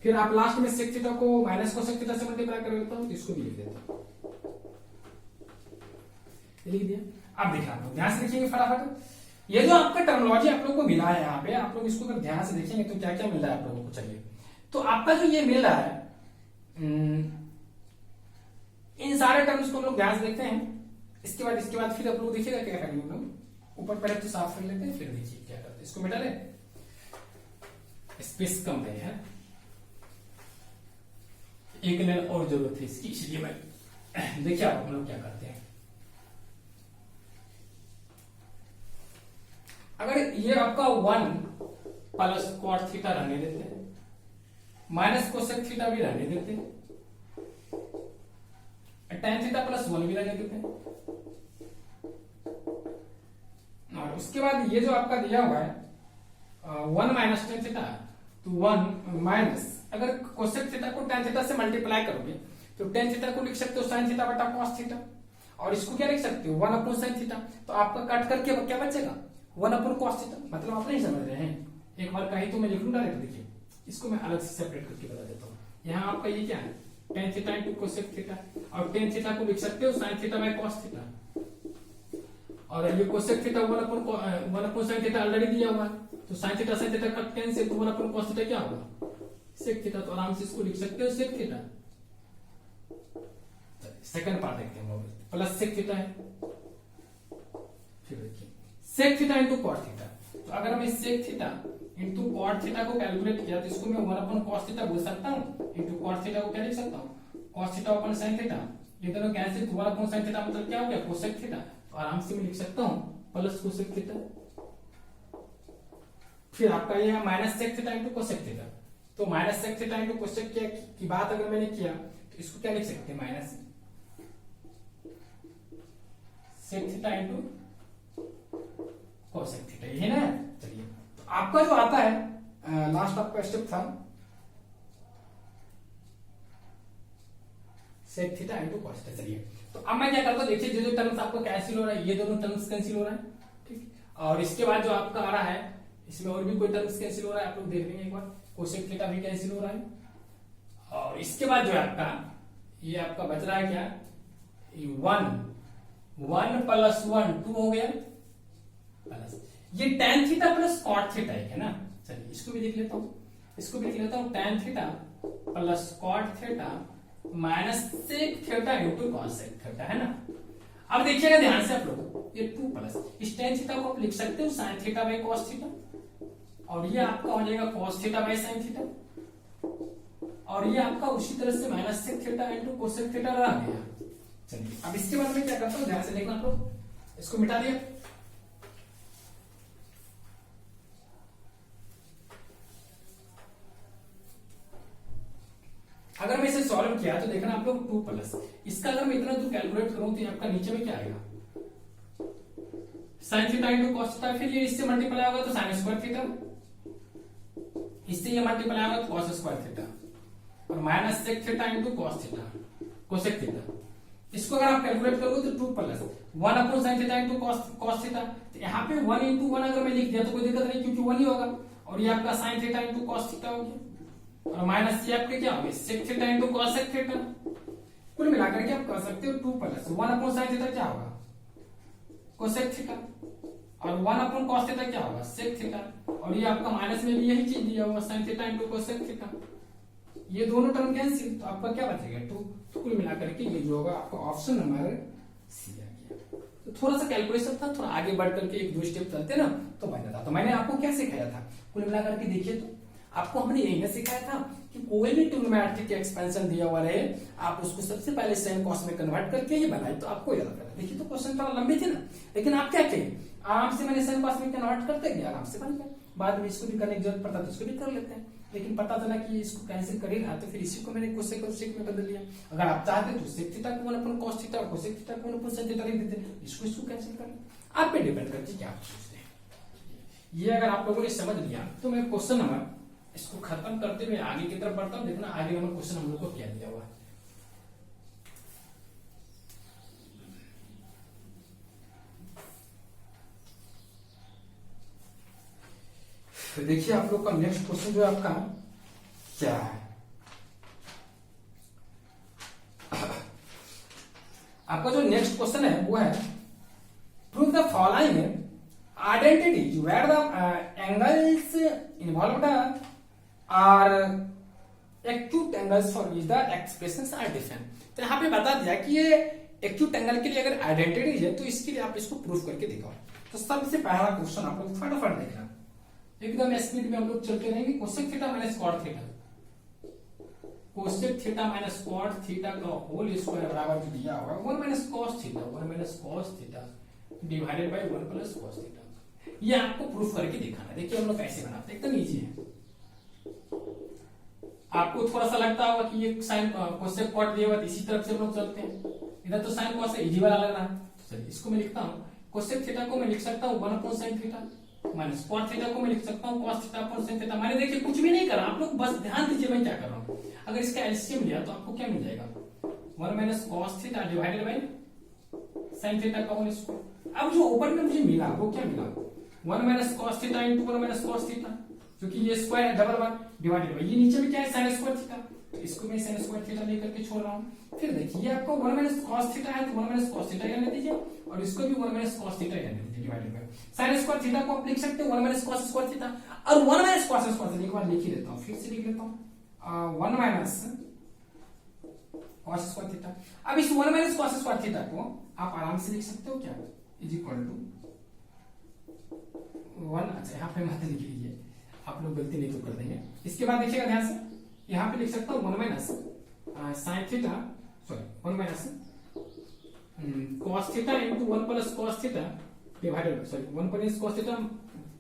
फिर आप लास्ट में sec थीटा को माइनस कोसेक थीटा से मल्टीप्लाई कर लेता हूं तो इसको भी लिख देता हूं, लिख दिया। अब देखिए आप लोग ध्यान से देखेंगे फटाफट, ये जो आपका टर्मिनोलॉजी आप लोग को मिला है यहाँ पे, आप लोग इसको अगर ध्यान से देखेंगे तो क्या क्या मिल रहा है आप लोगों को। चलिए तो आपका जो ये मिल रहा है इन सारे टर्म्स को हम लोग ध्यान से देखते हैं। इसके बाद फिर आप लोग देखिएगा क्या करेंगे हम लोग, ऊपर पहले तो साफ कर लेते हैं फिर देखिए क्या करते हैं। इसको मिटा ले, स्पेस कम है, एक लाइन और जरूरत है इसकी, इसलिए मैं देखिए आप हम लोग क्या करते हैं। अगर ये आपका 1 प्लस कॉट थीटा रहने देते हैं, माइनस कोसेक थीटा भी रहने देते हैं, tan थीटा प्लस 1 भी रहने देते हैं, और उसके बाद ये जो आपका दिया हुआ है 1 माइनस tan थीटा, तो 1 माइनस अगर कोसेक थीटा को tan थीटा से मल्टीप्लाई करोगे तो tan थीटा को लिख सकते हो sin थीटा बटा cos थीटा, और इसको क्या लिख सकते हो 1 अपॉन sin थीटा, तो आपका कट करके क्या बचेगा 1 अपॉन cos थीटा। मतलब आप नहीं समझ रहे हैं, एक बार कहीं तो मैं लिख लूं डायरेक्ट, देखिए इसको मैं अलग से सेपरेट करके बता देता हूं। यहाँ आपका ये क्या है tan theta into cosec theta, और tan थीटा को लिख सकते हो sin theta by cos theta, और ये cosec theta 1 upon sin theta already दिया हुआ है, तो sin थीटा का tan से 1 अपॉन cos थीटा क्या होगा sec थीटा, तो आराम से इसको लिख सकते हो sec थीटा। सेकंड पार्ट देखते हैं, प्लस sec थीटा है, फिर देखिए sec theta into cot theta, तो अगर मैं sec theta into cot theta को कैलकुलेट किया तो इसको मैं 1 अपॉन cos थीटा बोल सकता हूं, इंटू cot थीटा को क्या लिख सकता हूं cos theta upon sin theta, ये दोनों कैंसिल, 1 अपॉन sin थीटा मतलब क्या हो गया cosec थीटा, तो आराम से मैं लिख सकता हूं प्लस cosec थीटा। फिर आपका ये minus sec theta into cosec theta, तो minus sec theta into cosec की बात अगर मैंने किया तो इसको क्या लिख सकते हैं minus sec theta into cosec theta, ये ना। चलिए तो आपका जो आता है लास्ट आपका स्टेप था sec theta into cos theta. चलिए तो अब मैं क्या करता हूं, देखिए जो टर्म्स आपको कैंसिल हो रहा है, ये दोनों टर्म्स कैंसिल हो रहा है, ठीक। और इसके बाद जो आपका आ रहा है इसमें और भी कोई टर्म्स कैंसिल हो रहा है, आप लोग देख लेंगे एक बार, कोसेक थीटा भी कैंसिल हो रहा है, और इसके बाद जो है आपका ये आपका बच रहा है क्या, 1 प्लस 1 2 हो गया प्लस ये tan theta plus cot theta है ना। चलिए इसको भी देख लेता हूं, इसको भी देख लेता हूं, tan theta plus cot theta minus sec theta into cos sec theta है ना। अब देखिएगा ध्यान से आप लोग, ये 2 प्लस इस tan थीटा को आप लिख सकते हो sin theta by cos theta, और ये आपका हो जाएगा cos theta by sin theta, और ये आपका उसी तरह से minus sec theta into cos sec theta रह गया। चलिए अब इसके बाद में क्या करता हूं, ध्यान से देखना आप लोग, इसको मिटा दिया। अगर मैं इसे सॉल्व किया तो देखना आप लोग 2 प्लस इसका अगर मैं इतना दूर कैलकुलेट करूं तो आपका नीचे में क्या आएगा, sin theta into cos theta, फिर ये इससे मल्टीप्लाई होगा तो sin स्क्वायर थीटा, इससे ये मल्टीप्लाई होगा तो cos स्क्वायर थीटा, और minus sec theta into cos theta cosec theta. इसको अगर आप कैलकुलेट करोगे तो 2 plus 1 upon sin theta into cos theta, तो यहाँ पे 1 इंटू 1 अगर मैं लिख दिया तो कोई दिक्कत नहीं क्योंकि 1 ही होगा, और ये आपका sin theta into cos theta हो गया, और माइनस ये आपके क्या होगा sec theta into cosec theta. कुल मिलाकर के आप कर सकते हो 2 प्लस 1 अपॉन sin थीटा क्या होगा cosec थीटा, और 1 अपॉन cos थीटा क्या होगा sec थीटा, और ये आपका माइनस में भी यही चीज दिया हुआ sin theta into cosec theta. ये दोनों टर्म कैंसिल, तो आपका क्या बचेगा 2। तो कुल मिलाकर के ये जो होगा आपका ऑप्शन नंबर सी आ गया। तो थोड़ा सा कैलकुलेशन था, थोड़ा आगे बढ़ करके 1-2 स्टेप चलते ना तो बन जाता। तो मैंने आपको क्या सिखाया था, कुल मिलाकर के देखिए तो आपको हमने यही ना सिखाया था कि कोई भी ट्रिग्नोमेट्रिक एक्सपेंशन दिया हुआ रहे आप उसको सबसे पहले sin cos में कन्वर्ट करके ये बनाए तो आपको याद आता है। देखिए तो क्वेश्चन थोड़ा लंबे थे ना, लेकिन आप क्या किए आराम से मैंने sin cos में कन्वर्ट करते गए, आराम से बन गया। बाद में इसको भी करने की जरूरत पड़ता तो इसको भी कर लेते हैं, लेकिन पता चला कि इसको कैंसिल कर ही रहा तो फिर इसी को मैंने cosec और sec में बदल लिया। अगर आप चाहते तो sec थीटा को 1 अपॉन cos थीटा और cosec थीटा को 1 अपॉन sin थीटा लिख देते, इसको कैंसिल कर लें। आप पे डिपेंड करती क्या आप सोचते हैं। ये अगर आप लोगों ने समझ लिया तो मैं क्वेश्चन नंबर इसको खत्म करते हुए आगे की तरफ बढ़ता हूं। देखना आगे नंबर क्वेश्चन हम लोग को क्या दिया हुआ है। देखिए आप लोग का नेक्स्ट क्वेश्चन जो है आपका क्या है, आपका जो नेक्स्ट क्वेश्चन है वो है prove the following identities where the angles involved are acute angles for which the expressions are different. तो यहाँ पे बता दिया कि ये एक्यूट एंगल के लिए अगर आइडेंटिटीज है तो इसके लिए आप इसको प्रूफ करके दिखाओ। तो सबसे पहला क्वेश्चन आप लोग फटाफट देखना, एकदम स्पीड में हम लोग चलते रहेंगे। cosec theta minus cot theta, cosec theta minus cot theta का होल स्क्वायर बराबर जो दिया हुआ है 1 minus cos theta, 1 minus cos theta divided by 1 plus cos theta. ये आपको प्रूफ करके दिखाना है। देखिए हम लोग कैसे बनाते हैं, एकदम इजी है। आपको थोड़ा सा लगता होगा कि ये sin cosec cot दिया हुआ है, इसी तरफ से हम लोग चलते हैं। इधर तो sin cos इजी वाला लग रहा है, तो चलिए इसको मैं लिखता हूँ। cosec थीटा को मैं लिख सकता हूँ 1 upon sin theta, minus cot theta को मैं लिख सकता हूँ cos theta upon sin theta. मैंने देखिए कुछ भी नहीं करा, आप लोग बस ध्यान दीजिए मैं क्या कर रहा हूँ। अगर इसका एलसीएम लिया तो आपको क्या मिल जाएगा 1 minus cos theta divided bye sin theta का होल स्क्वायर। अब जो ऊपर में मुझे मिला वो क्या मिला 1 minus cos theta into 1 minus cos theta, क्योंकि ये स्क्वायर है डबल 1 डिवाइडेड बाय ये नीचे में क्या है sin स्क्वायर थीटा, तो इसको मैं sin स्क्वायर थीटा लेकर के छोड़ रहा हूँ। फिर देखिए ये आपको 1 माइनस cos थीटा है तो 1 माइनस cos थीटा लेने दीजिए, और इसको भी 1 माइनस cos थीटा लेने दीजिए divided by sin square theta को आप लिख सकते हो 1 माइनस cos स्क्वायर थीटा, और 1 माइनस cos स्क्वायर थीटा एक बार लिख ही देता हूँ, फिर से लिख लेता हूँ 1 माइनस cos स्क्वायर थीटा। अब इस 1 माइनस cos स्क्वायर थीटा को आप आराम से लिख सकते हो क्या इज इक्वल टू 1, अच्छा यहाँ पे मत लिख लीजिए, आप लोग गलती नहीं तो कर देंगे। इसके बाद देखिएगा ध्यान से, यहाँ पे लिख सकता हूँ 1 minus sin theta sorry 1 minus cos theta into 1 plus cos theta divided bye sorry 1 plus cos theta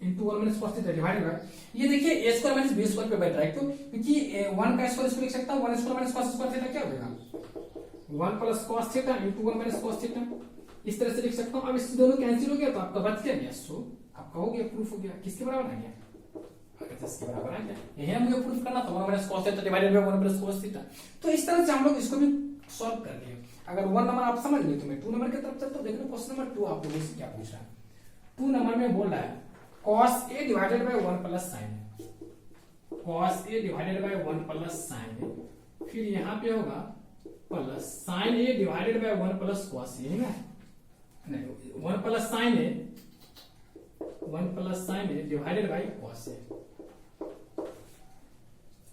into 1 minus cos theta divided bye ये देखिए a square minus b square पे बैठ रहा है, तो क्योंकि 1 का स्क्वायर इसको लिख सकता हूँ 1 square minus cos square theta क्या हो जाएगा 1 plus cos theta into 1 minus cos theta, इस तरह से लिख सकता हूँ। अब इससे दोनों कैंसिल हो गया तो आपका बच गया, सो आपका हो गया प्रूफ हो गया। किसके बराबर आ गया 10 के बराबर आ गया। यही मुझे प्रूफ करना था 1 minus cos theta divided by 1 plus cos theta. तो इस तरह से हम लोग इसको भी सॉल्व कर लिए। अगर 1 नंबर आप समझ लिए तो मैं 2 नंबर की तरफ चलता हूं। देखो क्वेश्चन नंबर 2 आप लोगों से क्या पूछ रहा है। 2 नंबर में बोल रहा है cos a divided by 1 plus sin, cos a divided by 1 plus sin फिर यहाँ पे होगा plus sine A divided by 1 plus cos A, है ना, नहीं 1 plus sine A, 1 plus sine A divided by cos A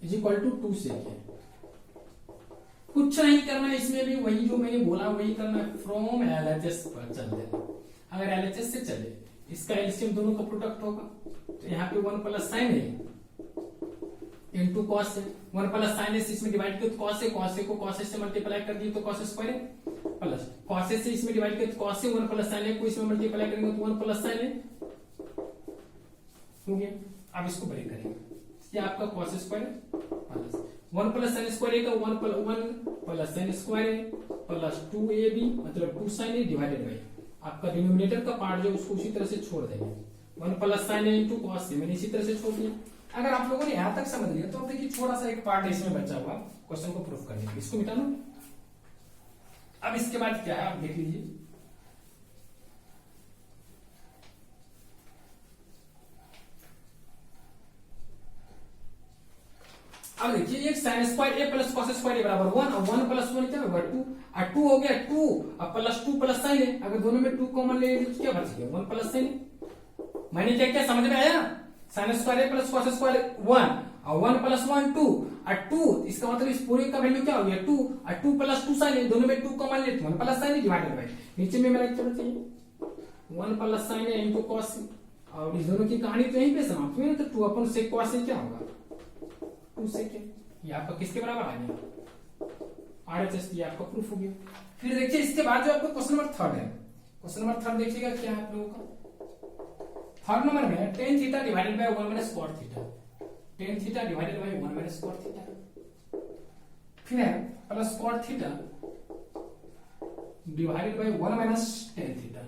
is equal to 2 sec है। कुछ नहीं करना है इसमें भी, वही जो मैंने बोला वही करना है, फ्रॉम एलएचएस पर चल देना। अगर एलएचएस से चले इसका एलसीएम दोनों का प्रोडक्ट होगा, तो यहाँ पे 1 plus sine A into cos A, 1 plus sine ए इसमें डिवाइड किया तो कॉस ए, कॉस ए को कॉस ए से मल्टीप्लाई कर दिए तो cos square A, plus cos ए से इसमें डिवाइड किया तो कॉस ए, 1 प्लस साइन ए को इसमें मल्टीप्लाई करेंगे तो 1 प्लस साइन ए हो गया। अब इसको ब्रेक करेंगे, ये आपका cos square plus 1 plus sine square A का 1 plus sine square A plus 2ab मतलब 2 साइन ए डिवाइडेड बाई आपका डिनोमिनेटर का पार्ट जो उसको उसी तरह से छोड़ देंगे, 1 plus sine A into cos A मैंने इसी तरह से छोड़ दिया। अगर आप लोगों ने यहां तक समझ लिया तो अब देखिए थोड़ा सा एक पार्ट इसमें बचा हुआ क्वेश्चन को प्रूफ करने के लिए, इसको मिटा लो। अब इसके बाद क्या है आप देख लीजिए, अब देखिए एक sign square A plus cos square ए बराबर 1 और 1 प्लस 1 क्या होगा 2 और 2 हो गया 2 और प्लस 2 प्लस साइन है, अगर दोनों में 2 कॉमन ले लीजिए तो क्या बच गया 1 प्लस साइन। मैंने क्या क्या समझ में आया, sign square A plus cos square 1 और 1 प्लस 1 2 और 2, इसका मतलब इस पूरे का वैल्यू क्या हो गया 2 और 2 प्लस 2 साइन है, दोनों में 2 कॉमन ले तो 1 प्लस साइन डिवाइडेड बाय नीचे में मेरा क्या बचेगा 1 प्लस साइन है इनटू कॉस, और इस दोनों की कहानी तो यहीं पे समाप्त हुई ना, तो 2 अपन सेक कॉस क्या होगा 2 सेक, ये आपका किसके बराबर आ गया आरएचएस, ये आपका प्रूफ हो गया। फिर देखिए इसके बाद जो आपका क्वेश्चन नंबर 3 है, क्वेश्चन नंबर 3 देखिएगा क्या है आप लोगों का। थर्ड नंबर में tan theta divided by 1 minus cot theta, tan theta divided by 1 minus cot theta, फिर है plus cot theta divided by 1 minus tan theta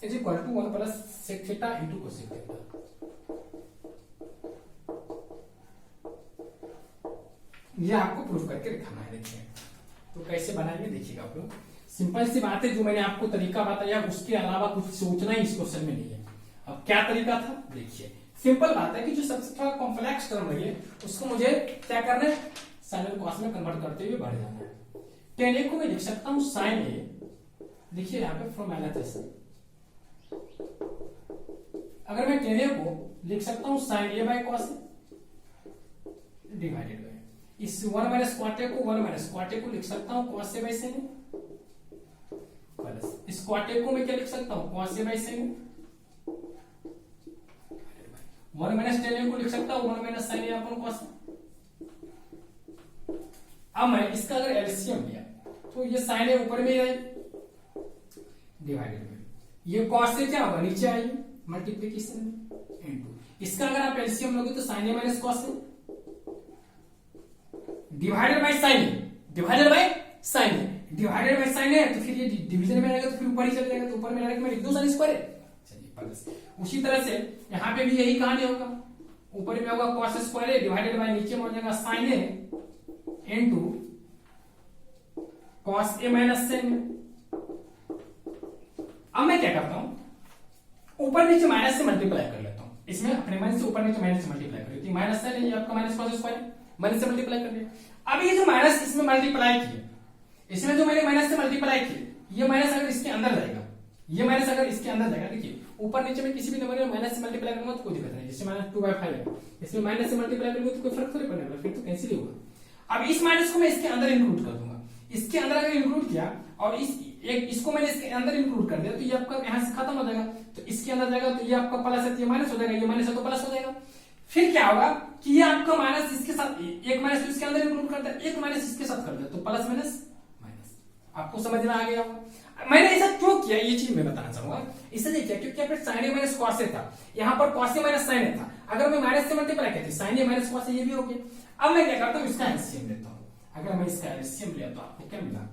is equal to 1 plus sec theta into cosec theta. ये आपको proof करके दिखाना है, देखिए तो कैसे बनाएंगे देखिएगा आप लोग। सिंपल सी बात है, जो मैंने आपको तरीका बताया उसके अलावा कुछ सोचना ही इस क्वेश्चन में नहीं है। अब क्या तरीका था देखिए, सिंपल बात है कि जो सबसे थोड़ा कॉम्प्लेक्स टर्म रही है उसको मुझे क्या करना है साइन और कॉस में कन्वर्ट करते हुए बढ़ जाना है। tan a को मैं लिख सकता हूं साइन ए, देखिए यहाँ पे फ्रॉम एलएचएस, अगर मैं tan a को लिख सकता हूं sine A by cos divided by इस 1 माइनस क्वाटे को 1 माइनस क्वाटे को लिख सकता हूं cos a by sin plus इस क्वाटे को मैं क्या लिख सकता हूं cos a by sin, 1 minus tan a को लिख सकता हूं 1 minus sin a upon cos। अब मैं इसका अगर एलसीएम लिया तो ये sin a ऊपर में आए डिवाइडेड में ये cos a क्या होगा नीचे आएगी मल्टीप्लिकेशन में इनटू, इसका अगर आप एलसीएम लोगे तो sin a minus cos a divided by sign divided by sign divided by sign है, तो फिर ये डिवीजन में रहेगा तो फिर ऊपर ही चले जाएगा, तो ऊपर में रहेगा मैं लिख दूं साइन स्क्वायर चलिए प्लस। उसी तरह से यहाँ पे भी यही कहानी होगा, ऊपर में होगा cos स्क्वायर डिवाइडेड बाय नीचे में हो जाएगा sine A into cos a minus sin। अब मैं क्या करता हूं ऊपर नीचे माइनस से मल्टीप्लाई कर लेता हूं, इसमें अपने माइनस से ऊपर नीचे माइनस से मल्टीप्लाई कर लेती हूं, माइनस साइन ये आपका माइनस cos स्क्वायर माइनस से मल्टीप्लाई कर दिया। अब ये जो माइनस इसमें मल्टीप्लाई किया, इसमें जो मैंने माइनस से मल्टीप्लाई किया, ये माइनस अगर इसके अंदर जाएगा, ये माइनस अगर इसके अंदर जाएगा, देखिए ऊपर नीचे में किसी भी नंबर में माइनस से मल्टीप्लाई करूंगा तो कोई दिक्कत नहीं, जैसे माइनस 2/5 है इसमें माइनस से मल्टीप्लाई करूंगा तो कोई फर्क थोड़ी पड़ने वाला, फिर तो कैंसिल ही होगा। अब इस माइनस को मैं इसके अंदर इंक्लूड कर दूंगा, इसके अंदर अगर इंक्लूड किया और इसको मैंने इसके अंदर इंक्लूड कर दिया तो ये आपका यहां से खत्म हो जाएगा, तो इसके अंदर जाएगा तो ये आपका प्लस है, ये माइनस हो जाएगा, ये माइनस है तो प्लस हो जाएगा। फिर क्या होगा कि ये आपका माइनस इसके साथ एक माइनस इसके अंदर इंक्लूड करता है, एक माइनस इसके साथ कर दिया तो प्लस माइनस माइनस, आपको समझ में आ गया होगा। मैंने ऐसा क्यों किया ये चीज मैं बताना चाहूंगा, इसलिए किया क्योंकि फिर साइन ए माइनस कॉस ए था, यहाँ पर कॉस ए माइनस साइन ए था, अगर मैं माइनस से मल्टीप्लाई करती sign A minus cos A ये भी हो गया। अब मैं क्या करता हूँ इसका एलसीएम लेता हूँ, अगर मैं इसका एलसीएम लिया तो आपको क्या मिला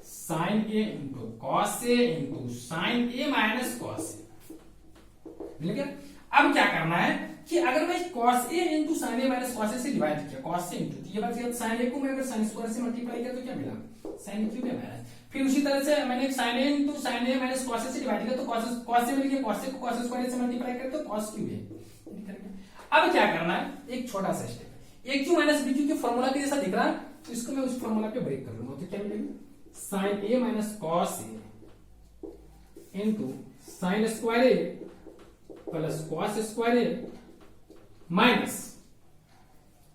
sign A into cos A into sine A minus cos ए मिल गया। अब क्या करना है कि अगर मैं cos a into sine A minus cos a से डिवाइड किया cos a इंटू ये बच गया साइन a को मैं अगर साइन स्क्वायर से मल्टीप्लाई किया तो क्या मिला साइन क्यूब है माइनस, फिर उसी तरह से मैंने sine a into sine A minus cos a से डिवाइड किया तो cos a मिल गया, cos a को cos स्क्वायर से मल्टीप्लाई किया तो cos क्यूब है। अब क्या करना है, एक छोटा सा स्टेप, ए क्यू माइनस बी क्यू के फॉर्मूला के जैसा दिख रहा है, तो इसको मैं उस फॉर्मूला पे ब्रेक कर लूंगा। तो क्या मिलेगा, sign A minus cos A into sine square A plus cos square A minus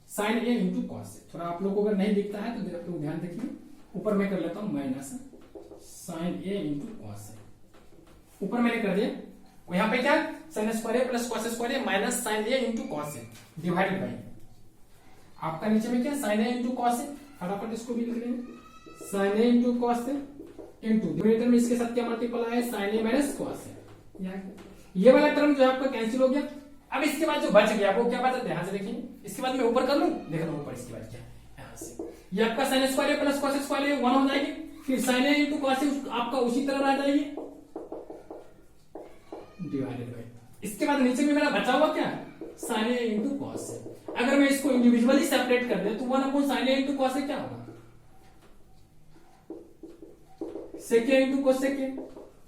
sine A into cos ए। थोड़ा आप लोगों को अगर नहीं दिखता है तो आप लोग ध्यान देखिए, ऊपर मैं कर लेता हूं minus sine A into cos A, ऊपर मैंने कर दिया, यहां पे क्या sine square A plus cos square A minus sine A into cos A divided by आपका नीचे में क्या sine A into cos A, फटाफट इसको भी लिख लेंगे, sine A into cos A into denominator में इसके साथ क्या मल्टीप्लाई है, sine A minus cos A. ये वाला टर्म जो है आपका कैंसिल हो गया। अब इसके बाद जो बच गया वो क्या बचा, ध्यान से देखिए, इसके बाद मैं ऊपर कर लूं, देख रहा हूं ऊपर इसके बाद क्या, यहां से ये आपका sign square A plus cos square ए 1 हो जाएगी, फिर साइन ए इंटू कॉस ए आपका उसी तरह आ जाएगी डिवाइडेड बाई, इसके बाद नीचे में मेरा बचा हुआ क्या, साइन ए इंटू कॉस ए। अगर मैं इसको इंडिविजुअली सेपरेट कर दे तो 1 upon sine A into cos ए क्या होगा, सेक ए इंटू कोस सेक ए,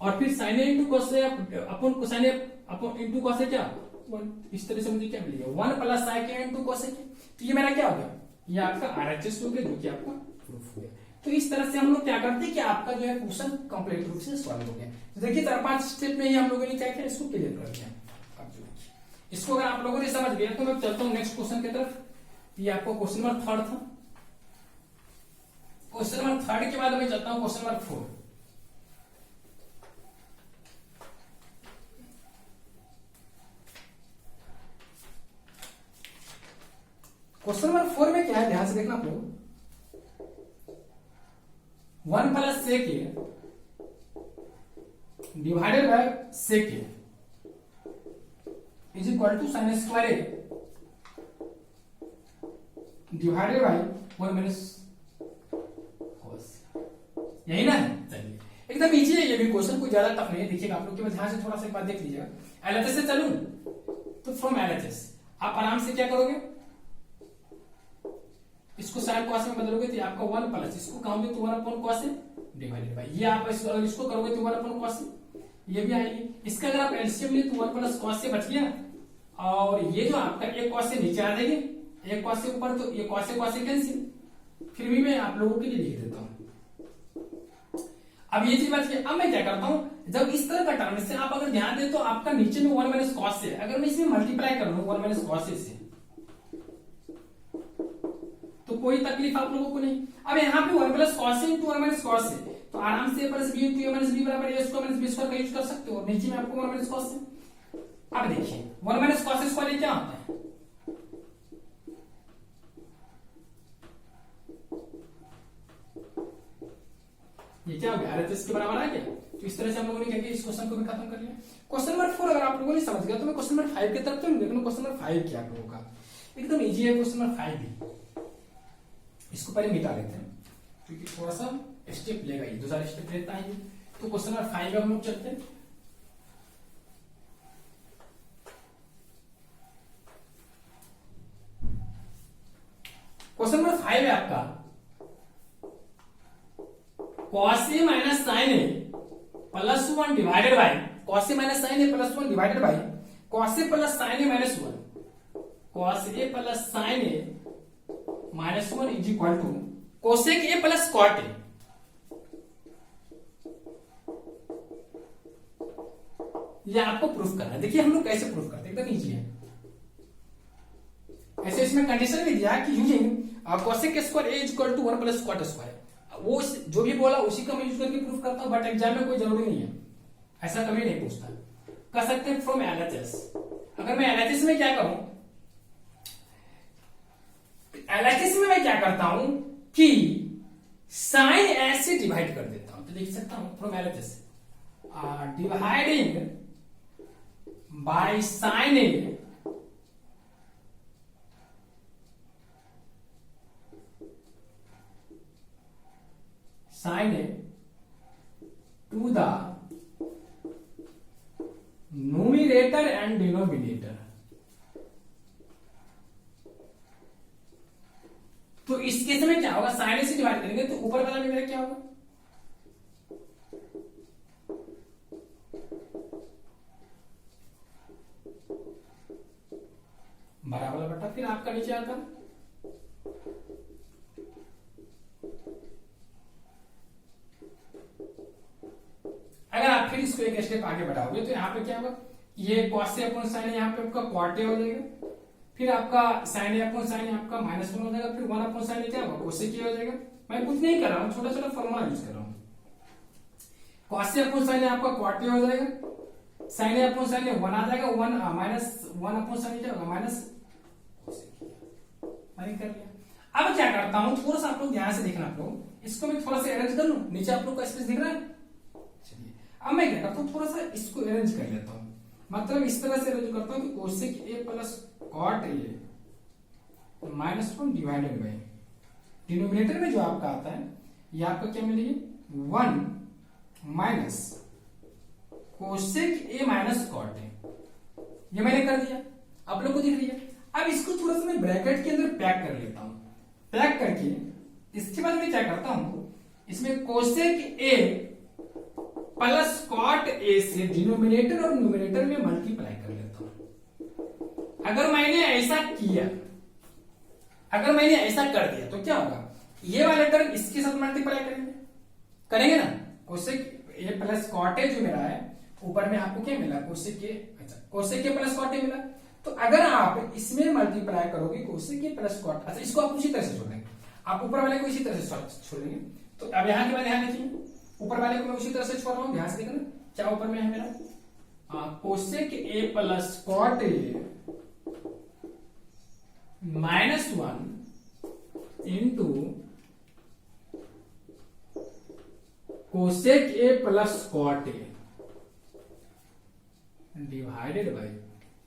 और फिर sign A into cos A upon cosine A upon into cos ए क्या, 1। इस तरह से मुझे क्या मिलेगा, 1 plus sine A into cos ए। तो ये मेरा क्या हो गया, ये आपका आरएचएस हो गया, जो कि आपका प्रूफ हो गया। तो इस तरह से हम लोग क्या करते हैं कि आपका जो है क्वेश्चन कंप्लीट रूप से सॉल्व हो गया। तो देखिए 4-5 स्टेप में ही हम लोगों ने क्या किया, इसको क्लियर कर दिया। इसको अगर आप लोगों ने समझ लिया तो मैं चलता हूं नेक्स्ट क्वेश्चन की तरफ। ये आपको क्वेश्चन नंबर 3 था, क्वेश्चन नंबर 3 के बाद मैं चलता हूं क्वेश्चन नंबर 4। क्वेश्चन नंबर 4 में क्या है, ध्यान से देखना आप लोग, 1 plus sec A divided by sec A is equal to sine square A divided by 1 minus cos, यही ना है। चलिए एकदम इजी है ये भी क्वेश्चन, कोई ज्यादा टफ नहीं है। देखिएगा आप लोग के ध्यान से थोड़ा सा एक बात देख लीजिएगा। एलएचएस से चलूं तो फ्रॉम एलएचएस आप आराम से क्या करोगे, इसको साइन कॉस में बदलोगे तो आपका 1 प्लस इसको कहोगे तो 1 अपॉन कॉस है डिवाइडेड बाय, ये आप इसको करोगे तो 1 अपॉन कॉस है, ये भी आएगी। इसका अगर आप एलसीएम लिए तो 1 प्लस कॉस से बच गया, और ये जो आपका एक कॉस से नीचे आ जाएगी, एक कॉस से ऊपर, तो ये कॉस से कैंसिल। फिर भी मैं आप लोगों के लिए लिख देता हूं। अब ये चीज बच गई। अब मैं क्या करता हूं, जब इस तरह का टर्म से आप अगर ध्यान दें तो आपका नीचे में 1 माइनस कॉस से, अगर मैं इसमें मल्टीप्लाई कर लूं 1 माइनस कॉस से तो कोई तकलीफ आप लोगों को नहीं। अब यहाँ पे 1 प्लस कॉस से इंटू 1 माइनस कॉस से, तो आराम से प्लस बी इंटू ए माइनस बी बराबर ए स्क्वायर माइनस बी स्क्वायर का यूज कर सकते हो, और नीचे में आपको 1 माइनस कॉस से। अब देखिए 1 माइनस कॉस स्क्वायर क्या होता है, ये क्या हो गया, आरएचएस के बराबर आ गया। तो इस तरह से हम लोगों ने क्या किया, इस क्वेश्चन को भी खत्म कर लिया। क्वेश्चन नंबर 4 अगर आप लोगों ने समझ गया तो मैं क्वेश्चन नंबर 5 की तरफ चलूं। देखो क्वेश्चन नंबर 5 क्या आप लोगों का, एकदम इजी है क्वेश्चन नंबर 5 भी। इसको पहले मिटा लेते हैं क्योंकि थोड़ा सा स्टेप लेगा, ये 2 स्टेप लेता है। तो क्वेश्चन नंबर 5 में हम लोग चलते हैं। क्वेश्चन नंबर 5 है आपका, cos a minus sine A plus 1 divided by, cos a minus sine A plus 1 divided by cos a plus sine A minus 1, cos a plus sine A minus 1 is equal to cosec A plus cot A. ये आपको proof करना है। देखिए हम लोग कैसे proof करते हैं, एकदम इजी है। ऐसे इसमें कंडीशन भी दिया कि using cosec square A is equal to 1 plus cot square, वो जो भी बोला उसी का मैं यूज करके प्रूफ करता हूं, बट एग्जाम में कोई जरूरी नहीं है, ऐसा कभी नहीं पूछता। कर सकते हैं फ्रॉम एलएचएस। अगर मैं एलएचएस में क्या करूं, एलएचएस में मैं क्या करता हूं कि साइन ए से डिवाइड कर देता हूं। तो लिख सकता हूं from LHS dividing by sine A sin a to the numerator and denominator। तो इस केस में क्या होगा, साइन ए से डिवाइड करेंगे तो ऊपर वाला में मेरा क्या होगा, बड़ा वाला बट्टा फिर आपका नीचे आता है। अगर आप फिर इसको एक स्टेप आगे बढ़ाओगे तो यहाँ पे क्या होगा, ये cos A upon sin A यहाँ पे आपका cot A हो जाएगा, फिर आपका sin A upon sin A आपका -1 हो जाएगा, फिर 1 अपॉन sin A क्या होगा, cos A हो जाएगा। मैं कुछ नहीं कर रहा हूँ, छोटा छोटा फॉर्मूला यूज कर रहा हूँ। cos A upon sin A आपका cot A हो जाएगा, sin A upon sin A 1 आ जाएगा, 1 -1 अपॉन sin A क्या होगा, माइनस cos A। मैंने कर लिया। अब क्या करता हूँ, थोड़ा सा आप लोग ध्यान से देखना, आप लोग इसको मैं थोड़ा सा अरेंज कर लूं, नीचे आप लोग का स्पेस दिख रहा है। चलिए अब मैं क्या करता हूँ, थोड़ा सा इसको अरेंज कर लेता हूँ, मतलब इस तरह से अरेंज करता हूँ कि cosec A plus cot A -1 divided by denominator में जो आपका आता है ये आपका क्या मिलेगी, 1 minus cosec A minus cot A। ये मैंने कर दिया, आप लोग को दिख रही है। अब इसको थोड़ा सा मैं ब्रैकेट के अंदर पैक कर लेता हूं, पैक करके इसके बाद मैं क्या करता हूं, इसमें cosec A plus cot A से डिनोमिनेटर और न्यूमरेटर में मल्टीप्लाई कर लेता हूं। अगर मैंने ऐसा किया, अगर मैंने ऐसा कर दिया तो क्या होगा, ये वाला टर्म इसके साथ मल्टीप्लाई करेंगे ना, cosec A plus cot A जो मेरा है, ऊपर में आपको क्या मिला, कोसेक A, अच्छा cosec A plus cot A मिला। तो अगर आप इसमें मल्टीप्लाई करोगे कोसेक A प्लस कॉट, अच्छा इसको आप उसी तरह से छोड़ देंगे, आप ऊपर वाले को इसी तरह से छोड़ देंगे। तो अब यहाँ के बाद ध्यान रखिए, ऊपर वाले को मैं उसी तरह से छोड़ रहा हूं, ध्यान से देखना क्या ऊपर में है मेरा, cosec A plus cot A -1 into cosec A plus cot A divided by,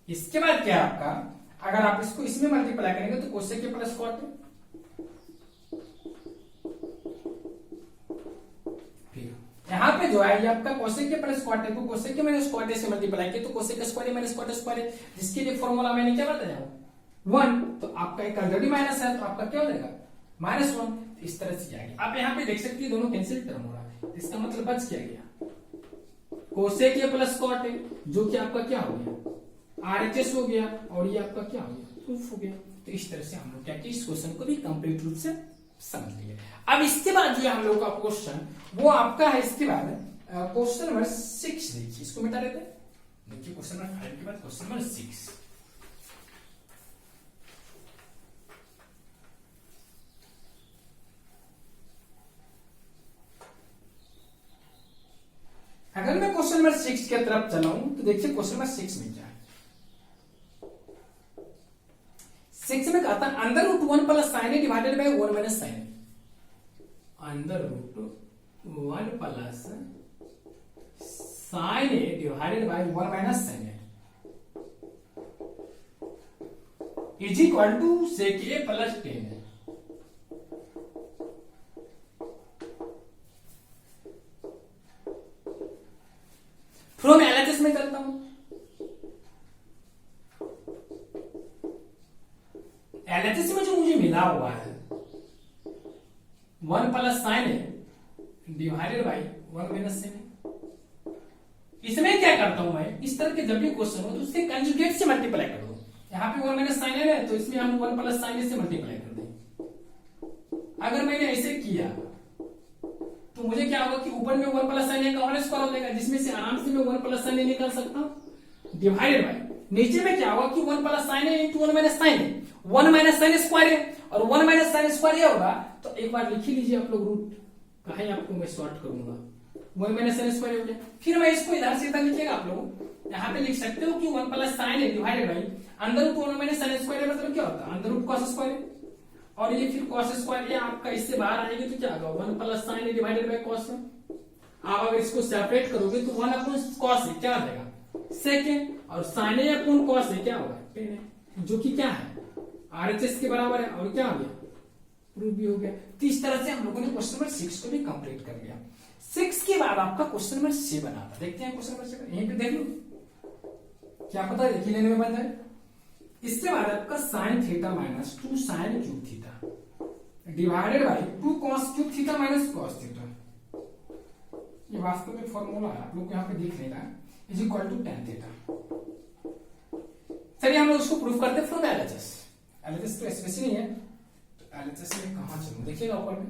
इसके बाद क्या आपका, अगर आप इसको इसमें मल्टीप्लाई करेंगे तो cosec A plus cot A, यहाँ पे जो है ये आपका cosec A plus cot A को cosec A minus cot A से मल्टीप्लाई किया तो cosec square A minus cot square A, जिसके लिए फॉर्मूला मैंने क्या बताया 1, तो आपका एक ऑलरेडी माइनस है तो आपका क्या हो जाएगा -1। तो इस तरह से जाएगी, आप यहाँ पे देख सकते हैं दोनों कैंसिल टर्म हो रहा है, इसका मतलब बच क्या गया, cosec A plus cot A जो कि आपका क्या हो गया RHS हो गया, और ये आपका क्या हो गया प्रूफ हो गया। तो इस तरह से हम लोग क्या किया, इस क्वेश्चन को भी कंप्लीट रूप से समझ लिए। अब इसके बाद जो है हम लोग का क्वेश्चन वो आपका है, इसके बाद क्वेश्चन नंबर 6 देखिए, इसको मिटा देते हैं। देखिए क्वेश्चन नंबर 5 के बाद क्वेश्चन नंबर 6, अगर मैं क्वेश्चन नंबर 6 की तरफ चलाऊं तो देखिए क्वेश्चन नंबर 6 में क्या है, 6 में कहता है under root 1 plus sine A divided by 1 minus sine A, under root 1 plus sine A divided by 1 minus sine A is equal to sec A plus 10। From LHS में चलता हूं, एलएचएस में जो मुझे मिला हुआ है 1 plus sine A divided by 1 minus sine A, इसमें क्या करता हूं मैं, इस तरह के जब भी क्वेश्चन हो तो उसके कंजुगेट से मल्टीप्लाई कर दो। यहाँ पे 1 माइनस साइन A है तो इसमें हम 1 प्लस साइन A से मल्टीप्लाई कर दें। अगर मैंने ऐसे किया तो मुझे क्या होगा कि ऊपर में 1 प्लस साइन A का होल स्क्वायर हो जाएगा, जिसमें से आराम से मैं 1 प्लस साइन A निकाल सकता हूं, डिवाइडेड बाई नीचे में क्या होगा कि 1 plus sine A into 1 minus sine A, 1 minus sine square है और 1 माइनस साइन स्क्वायर ये होगा। तो एक बार लिख ही लीजिए आप लोग, रूट कहीं आपको मैं सॉर्ट करूंगा, 1 माइनस साइन स्क्वायर हो गया। फिर मैं इसको इधर से इधर लिखिएगा, आप लोग यहाँ पे लिख सकते हो कि 1 plus sine A divided by अंदर रूट 1 माइनस साइन स्क्वायर है, मतलब क्या होता है अंदर रूट कॉस स्क्वायर है, और ये फिर कॉस स्क्वायर ये आपका इससे बाहर आएगी तो क्या होगा 1 plus sine A divided by cos. आप अगर इसको सेपरेट करोगे तो 1 अपॉन कॉस A क्या आ जाएगा सेकेंड, और sine A upon cos A क्या होगा 10, जो कि क्या है RHS के बराबर है, और क्या हो गया प्रूफ भी हो गया। तो इस तरह से हम लोगों ने क्वेश्चन नंबर 6 को भी कंप्लीट कर लिया। 6 के बाद आपका क्वेश्चन नंबर 7 आता है, देखते हैं क्वेश्चन नंबर 7, यहीं पे देख लो क्या पता देखिए लेने में बन जाए। इसके बाद आपका sign theta minus 2 sine cube theta divided by 2 cos cube theta minus cos theta, ये वास्तव में फॉर्मूला है, आप लोग को यहाँ पे दिख नहीं रहा है, is equal to tan theta. चलिए हम लोग उसको प्रूफ करते हैं फ्रॉम एलएचएस। एलएचएस तो एसपीसी नहीं है, तो एलएचएस में कहां चलूं, देखिएगा ऊपर में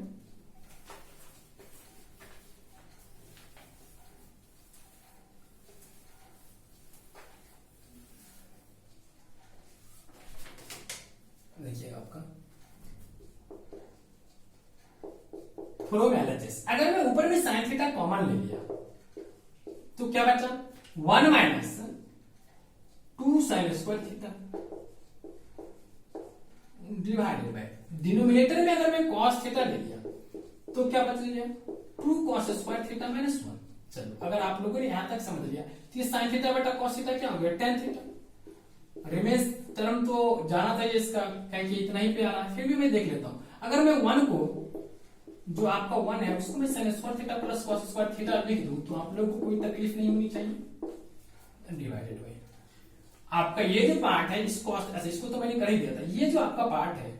देखिएगा आपका फ्रॉम एलएचएस। अगर मैं ऊपर में साइन थीटा कॉमन ले लिया तो क्या बचा, 1 minus 2 sign square theta divided bye, denominator में अगर मैं कॉस थीटा ले लिया तो क्या बच गया, 2 कॉस स्क्वायर थीटा माइनस 1। चलो अगर आप लोगों ने यहां तक समझ लिया तो ये साइन थीटा बटा कॉस थीटा क्या हो गया, tan थीटा। रिमेश टर्म तो जाना था इसका है कि इतना ही पे आ रहा है, फिर भी मैं देख लेता हूं। अगर मैं 1 को, जो आपका 1 है उसको मैं sin square theta plus cos square theta लिख दूं तो आप लोगों को कोई तकलीफ नहीं होनी चाहिए। डिवाइडेड बाय आपका ये जो पार्ट है इसको, अच्छा इसको तो मैंने कर ही दिया था, ये जो आपका पार्ट है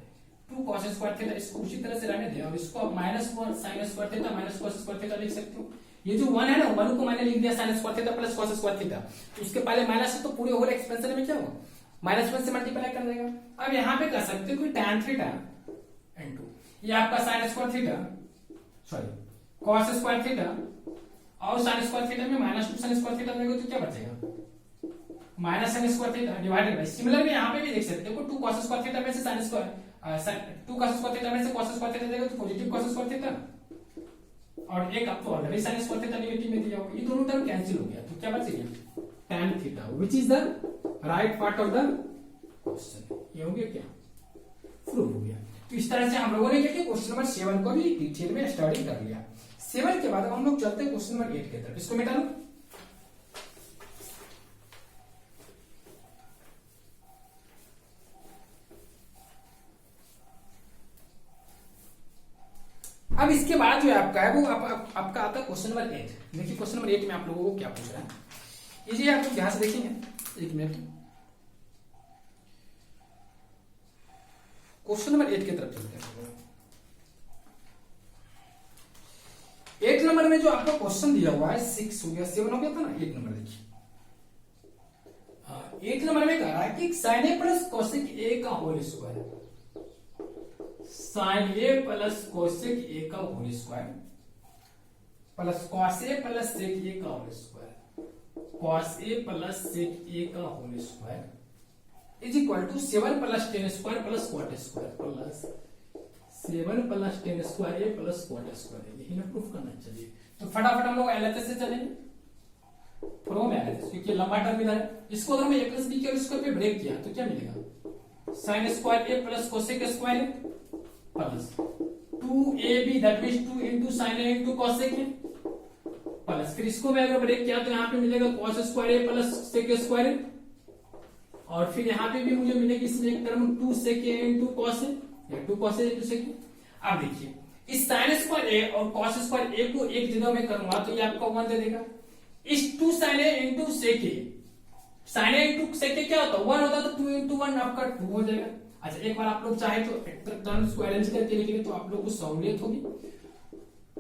2 cos स्क्वायर थीटा इसको उसी तरह से रहने दें और इसको आप -1 sin square theta minus cos square theta लिख सकते हो। ये जो 1 है ना, 1 को मैंने लिख दिया sin square theta plus cos square theta, तो उसके पहले माइनस है तो पूरे होल एक्सपेंशन में क्या होगा, -1 से मल्टीप्लाई कर देगा। अब यहाँ पे कर सकते हो कि tan थीटा इनटू ये आपका sin square theta, sorry cos square theta और sin स्क्वायर थीटा में -2 sin स्क्वायर थीटा देगा तो क्या बचेगा, -sin square theta divided bye, similar में यहाँ पे भी देख सकते हो 2 cos स्क्वायर थीटा में से sin square 2 cos square theta में से cos स्क्वायर थीटा देगा तो पॉजिटिव cos स्क्वायर थीटा, और एक आपको already sin square theta negative में दिया होगा, ये दोनों टर्म कैंसिल हो गया तो क्या बच गया, tan theta, which is the right part of the question. ये हो गया क्या, प्रूव हो गया। तो इस तरह से हम लोगों ने क्या किया, क्वेश्चन नंबर 7 को भी डिटेल में स्टडी कर लिया। 7 के बाद अब हम लोग चलते हैं क्वेश्चन नंबर 8 की तरफ। इसको मिटा लो। अब इसके बाद जो है आपका है वो आपका आता है क्वेश्चन नंबर 8। देखिए क्वेश्चन नंबर 8 में आप लोगों को क्या पूछ रहा है, ये जी आप ध्यान से देखेंगे, एक मिनट। क्वेश्चन नंबर 8 की तरफ चलते हैं। 8 नंबर में जो आपका क्वेश्चन दिया हुआ है 6 हो गया, 7 हो गया था ना, 8 नंबर देखिए। 8 नंबर में कह रहा है कि sin a plus cosec a का whole square, sin a plus cosec a का whole square plus cos a plus sec a का whole square, cos a plus sec a का whole square is equal to 7 plus tan square plus cot square plus 7 plus tan square a plus cot square. यही ना proof करना चाहिए। तो फटाफट हम लोग एलएचएस से चलेंगे, फ्रॉम एलएचएस, क्योंकि लंबा टर्म इधर है। इसको अगर मैं a प्लस b के स्क्वायर पे ब्रेक किया तो क्या मिलेगा, sin square a plus cosec square plus 2ab that means 2 into sin a into cosec a plus, फिर इसको मैं अगर ब्रेक किया तो यहाँ पे मिलेगा cos square a plus sec square, और फिर यहाँ पे भी मुझे मिलेगी इसमें एक term 2 sec a into cos a या 2 cos a into sec a। अब देखिए इस sin स्क्वायर a और cos स्क्वायर a को एक जगह में करूंगा तो ये आपका 1 दे देगा। इस 2 sin a into sec a, sin a into sec a क्या होता है 1 होता है, तो 2 into 1 आपका 2 हो जाएगा। अच्छा एक बार आप लोग चाहे तो टर्म्स को अरेंज करके लिखेंगे तो आप लोग को सहूलियत होगी।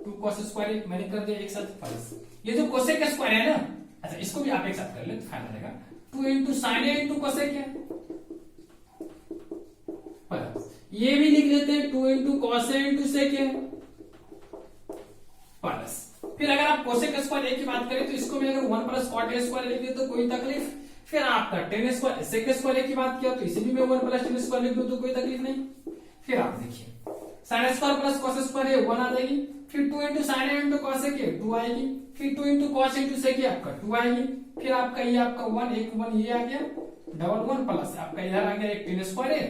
2 cos स्क्वायर मैंने कर दिया एक साथ प्लस ये जो cosec स्क्वायर है ना, अच्छा इसको भी आप एक साथ कर ले तो फायदा रहेगा। 2 into sin a into cosec है प्लस ये भी लिख लेते हैं 2 into cos a into sec है प्लस, फिर अगर आप cosec स्क्वायर a की बात करें तो इसको भी अगर 1 प्लस cot a स्क्वायर लिख दे तो कोई तकलीफ, फिर आपका tan स्क्वायर sec स्क्वायर की बात किया तो इसे भी मैं 1 प्लस tan स्क्वायर लिख दूं तो कोई तकलीफ नहीं। फिर आप देखिए sin square plus cos square 1 आ जाएगी, फिर 2 into sin a into cos a 2 आएगी, फिर 2 into cos into sec आपका 2 आएगी, फिर आपका ये आपका 1 एक 1 ये आ गया डबल 1 प्लस आपका इधर आ गया एक tan स्क्वायर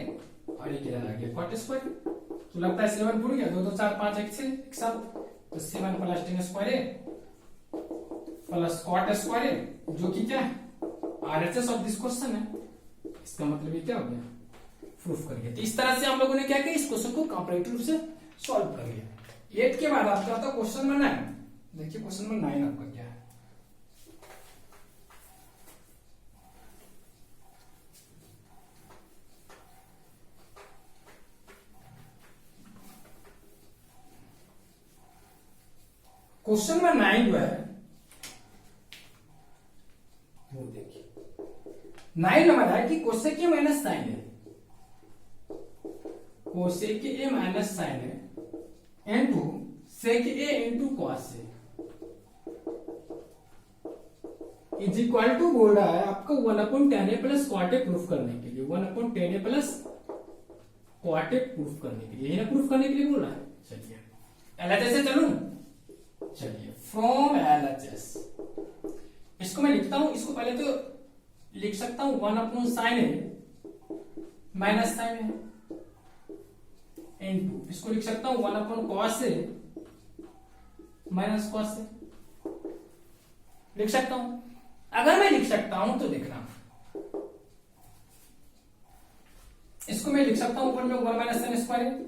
और एक इधर आ गया cot स्क्वायर। तो लगता है 7 पूरी गया, 2 2 4 5 एक साथ, तो 7 plus tan square plus cot square जो कि क्या है आरएचएस ऑफ दिस क्वेश्चन है। इसका मतलब ये क्या हो गया, प्रूफ कर गया। तो इस तरह से हम लोगों ने क्या किया, इस क्वेश्चन को कंपैरेटिव रूप से सॉल्व कर लिया। 8 के बाद आपका आता है क्वेश्चन नंबर 9। देखिए क्वेश्चन नंबर 9 आपका क्या है। क्वेश्चन नंबर 9 जो है वो देखिए 9 नंबर है कि कोसेक ए माइनस साइन है, कोसेक ए माइनस साइन है into sec A into cos A is equal to बोल रहा है आपको 1/10 A plus cot A proof करने के लिए, 1/10 A plus cot A proof करने के लिए, प्रूफ करने के लिए बोल रहा है। चलिए एलएचएस से चलूं, चलिए फ्रॉम एलएचएस इसको मैं लिखता हूं, इसको पहले तो लिख सकता हूं 1/sin A minus sine A into इसको लिख सकता हूं 1/cos ए माइनस कॉस ए लिख सकता हूं। अगर मैं लिख सकता हूं तो देखना, इसको मैं लिख सकता हूं ऊपर में 1 minus sine square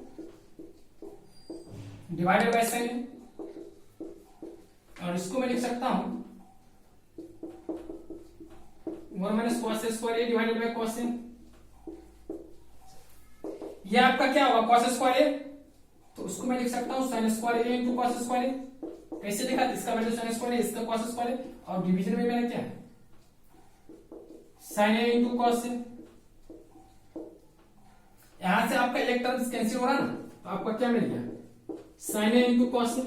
divided by sine, और इसको मैं लिख सकता हूं 1 minus cos square divided by cos A. ये आपका क्या होगा कॉस स्क्वायर ए, तो उसको मैं लिख सकता हूं साइन स्क्वायर ए इंटू कॉस स्क्वायर ए। कैसे लिखा, इसका वैल्यू साइन स्क्वायर है, इसका कॉस स्क्वायर है, और डिवीजन में मैंने क्या साइन ए इंटू कॉस ए। यहां से आपका एक टर्म कैंसिल हो रहा ना, तो आपका क्या मिल गया साइन ए इंटू कॉस ए,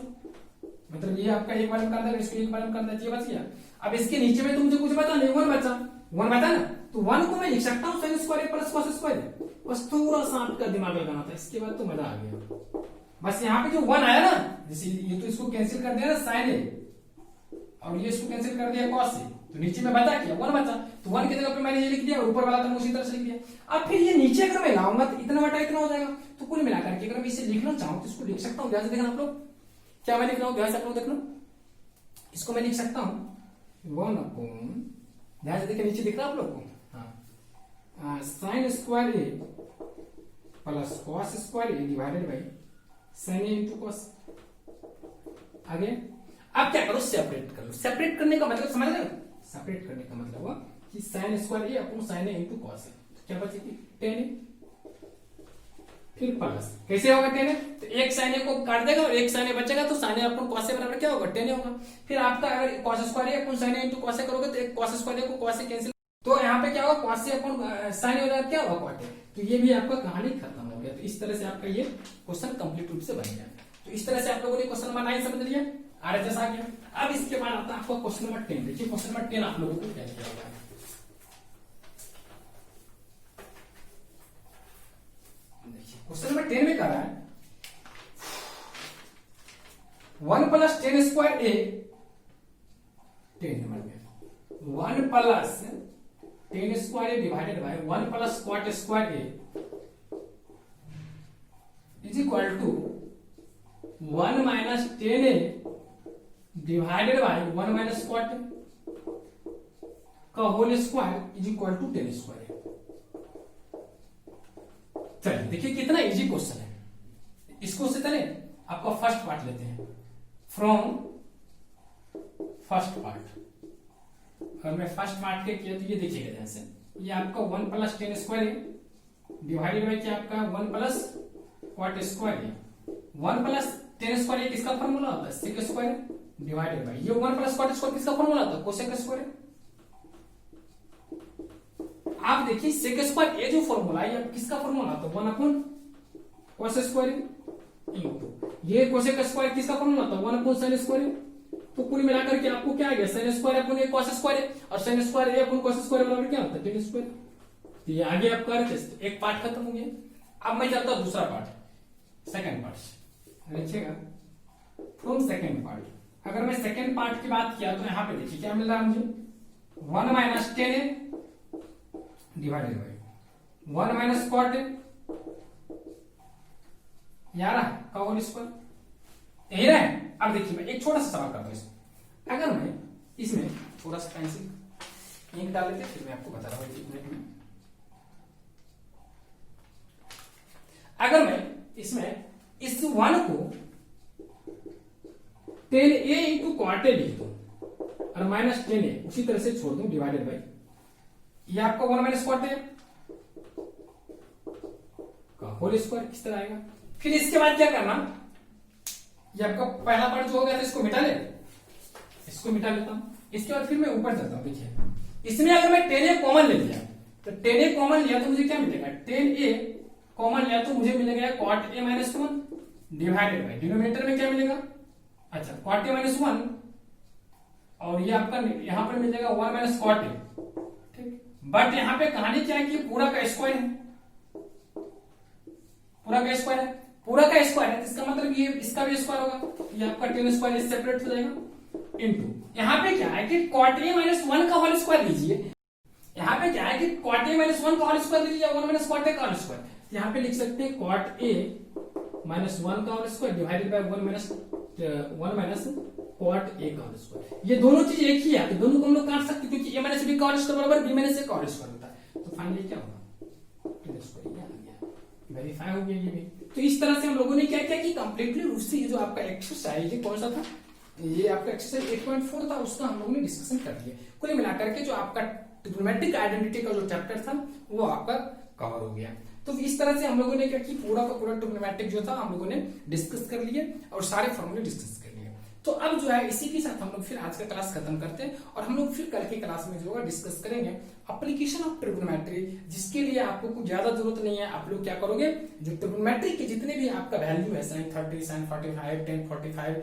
मतलब ये आपका एक वाला करना है, इसको एक वाला करना है, ये बच गया। अब इसके नीचे में तो मुझे कुछ बता नहीं, 1 बचा, 1 बता ना, तो 1 को मैं लिख सकता हूं sign square plus cos square. बस थोड़ा सा आपका दिमाग लगाना था, इसके बाद तो मजा आ गया। बस यहाँ पे जो 1 आया ना, जैसे ये तो इसको कैंसिल कर दिया ना साइन ए, और ये इसको कैंसिल कर दिया कॉस ए, तो नीचे में बचा क्या 1 बचा, तो 1 की जगह पे मैंने ये लिख दिया और ऊपर वाला तो उसी तरह से लिख दिया। अब फिर ये नीचे अगर मैं लाऊंगा तो इतना बटा इतना हो जाएगा, तो कुल मिलाकर के अगर मैं इसे लिखना चाहूं तो इसको लिख सकता हूं। ध्यान से देखना आप लोग, क्या मैं लिख रहा हूं, ध्यान से आप लोग देखना, इसको मैं लिख सकता हूं 1/, ध्यान से देखिए नीचे दिख रहा है आप लोग को, हाँ sign square A plus cos square A divided by sign A into cos. आगे अब क्या करो, सेपरेट कर लो। सेपरेट करने का मतलब समझ रहे हो, सेपरेट करने का मतलब हुआ कि sign square A upon sine A into cos ए, तो क्या बचेगी 10 ए, फिर प्लस कैसे होगा 10 ए, तो एक साइन ए को काट देगा और एक साइन ए बचेगा, तो sign A upon cos A बराबर क्या होगा 10 ए होगा। फिर आपका अगर cos square A upon sine A into cos ए करोगे तो एक कॉस स्क्वायर ए को कॉस ए कैंसिल, तो यहाँ पे क्या होगा कॉस ए अपॉन साइन ए हो जाएगा, क्या होगा कॉट ए। तो ये भी आपका कहानी खत्म हो गया। तो इस तरह से आपका ये क्वेश्चन कंप्लीट रूप से बन गया। तो इस तरह से आप लोगों ने क्वेश्चन नंबर 9 समझ लिया, आरएचएस आ गया। अब इसके बाद आता है आपका क्वेश्चन नंबर 10। देखिए क्वेश्चन नंबर 10 आप लोगों को क्या दिया हुआ है। देखिए क्वेश्चन नंबर 10 में कह रहा है 1 प्लस 10 स्क्वायर ए, 10 नंबर में 1 plus 10 square A divided by 1 plus cot square A is equal to 1 minus 10 A divided by 1 minus cot का whole square is equal to 10 square. चलिए देखिए कितना इजी क्वेश्चन है। इसको से पहले आपका फर्स्ट पार्ट लेते हैं, फ्रॉम फर्स्ट पार्ट। अगर मैं फर्स्ट पार्ट के किया तो ये देखिएगा ध्यान से, ये आपका 1 प्लस 10 स्क्वायर है डिवाइडेड बाय क्या आपका 1 प्लस कॉट स्क्वायर है। 1 प्लस 10 स्क्वायर ये किसका फॉर्मूला होता है सेक स्क्वायर डिवाइडेड बाय ये 1 प्लस कॉट स्क्वायर किसका फॉर्मूला होता है कोसेक स्क्वायर। आप देखिए सेक स्क्वायर ये जो फॉर्मूला है ये किसका फॉर्मूला होता है 1 अपॉन कॉस स्क्वायर इनटू ये कोसेक स्क्वायर किसका फॉर्मूला होता है 1 अपॉन साइन स्क्वायर। तो कुल मिलाकर के आपको क्या आ गया साइन स्क्वायर अपॉन ए कॉस स्क्वायर और साइन स्क्वायर ए अपॉन कॉस स्क्वायर बराबर क्या होता है 10 स्क्वायर। तो ये आगे आपका एक पार्ट खत्म हो गया। अब मैं चलता हूं दूसरा पार्ट सेकंड पार्ट लिखिएगा फ्रॉम सेकंड पार्ट। अगर मैं सेकंड पार्ट की बात किया तो यहां पे देखिए क्या मिल रहा है मुझे 1 minus 10 A divided by 1 minus cot A यार का होल स्क्वायर यही रहे। अब देखिए मैं एक छोटा सा सवाल करता हूं अगर मैं इसमें थोड़ा सा पेंसिल इंक डाल लेते फिर मैं आपको बता रहा हूं एक मिनट में। अगर मैं इसमें इस 1 को 10a इंटू कॉट ए लिख दूं और माइनस 10a उसी तरह से छोड़ दूं डिवाइडेड बाय ये आपका 1 माइनस कॉट ए का होल स्क्वायर इस तरह आएगा। फिर इसके बाद क्या करना ये आपका पहला पार्ट जो हो गया था इसको मिटा ले, इसको मिटा लेता हूं। इसके बाद फिर मैं ऊपर चलता हूं। देखिए इसमें अगर मैं 10a कॉमन ले लिया तो 10a कॉमन लिया तो मुझे क्या मिलेगा, 10a कॉमन लिया तो मुझे मिलेगा cot a minus 1 divided by denominator में क्या मिलेगा, अच्छा cot a माइनस 1 और ये आपका यहां पर मिल जाएगा 1 माइनस cot a, ठीक। बट यहां पे कहानी क्या है कि पूरा का स्क्वायर है, पूरा का स्क्वायर है, पूरा का स्क्वायर है, इसका मतलब ये इसका भी स्क्वायर होगा, ये आपका 10 स्क्वायर सेपरेट हो जाएगा इनटू यहाँ पे क्या है कि cot a माइनस 1 का होल स्क्वायर लीजिए, यहाँ पे क्या है कि cot a माइनस 1 का होल स्क्वायर लीजिए, 1 माइनस cot a का होल स्क्वायर, यहाँ पे लिख सकते हैं cot a माइनस 1 का whole square divided by 1 minus cot a का होल स्क्वायर। ये दोनों चीज एक ही है तो दोनों को हम लोग काट सकते हैं क्योंकि a माइनस b का होल स्क्वायर बराबर b माइनस a का होल स्क्वायर होता है। तो फाइनली क्या होगा, वेरीफाई हो गया ये भी। तो इस तरह से हम लोगों ने क्या किया कि कंप्लीटली रूप से ये जो आपका एक्सरसाइज है कौन सा था, ये आपका एक्सरसाइज 8.4 था, उसका हम लोगों ने डिस्कशन कर लिया। कुल मिलाकर के जो आपका ट्रिग्नोमेट्रिक आइडेंटिटी का जो चैप्टर था वो आपका कवर हो गया। तो इस तरह से हम लोगों ने क्या कि पूरा का पूरा ट्रिग्नोमेट्रिक जो था हम लोगों ने डिस्कस कर लिए और सारे फॉर्मूले डिस्कस कर लिए। तो अब जो है इसी के साथ हम लोग फिर आज का क्लास खत्म करते हैं और हम लोग फिर कल की क्लास में जो होगा डिस्कस करेंगे एप्लीकेशन ऑफ ट्रिग्नोमेट्री, जिसके लिए आपको कुछ ज्यादा जरूरत नहीं है। आप लोग क्या करोगे, जो ट्रिग्नोमेट्री के जितने भी आपका वैल्यू है sin 30, sin 45, tan 45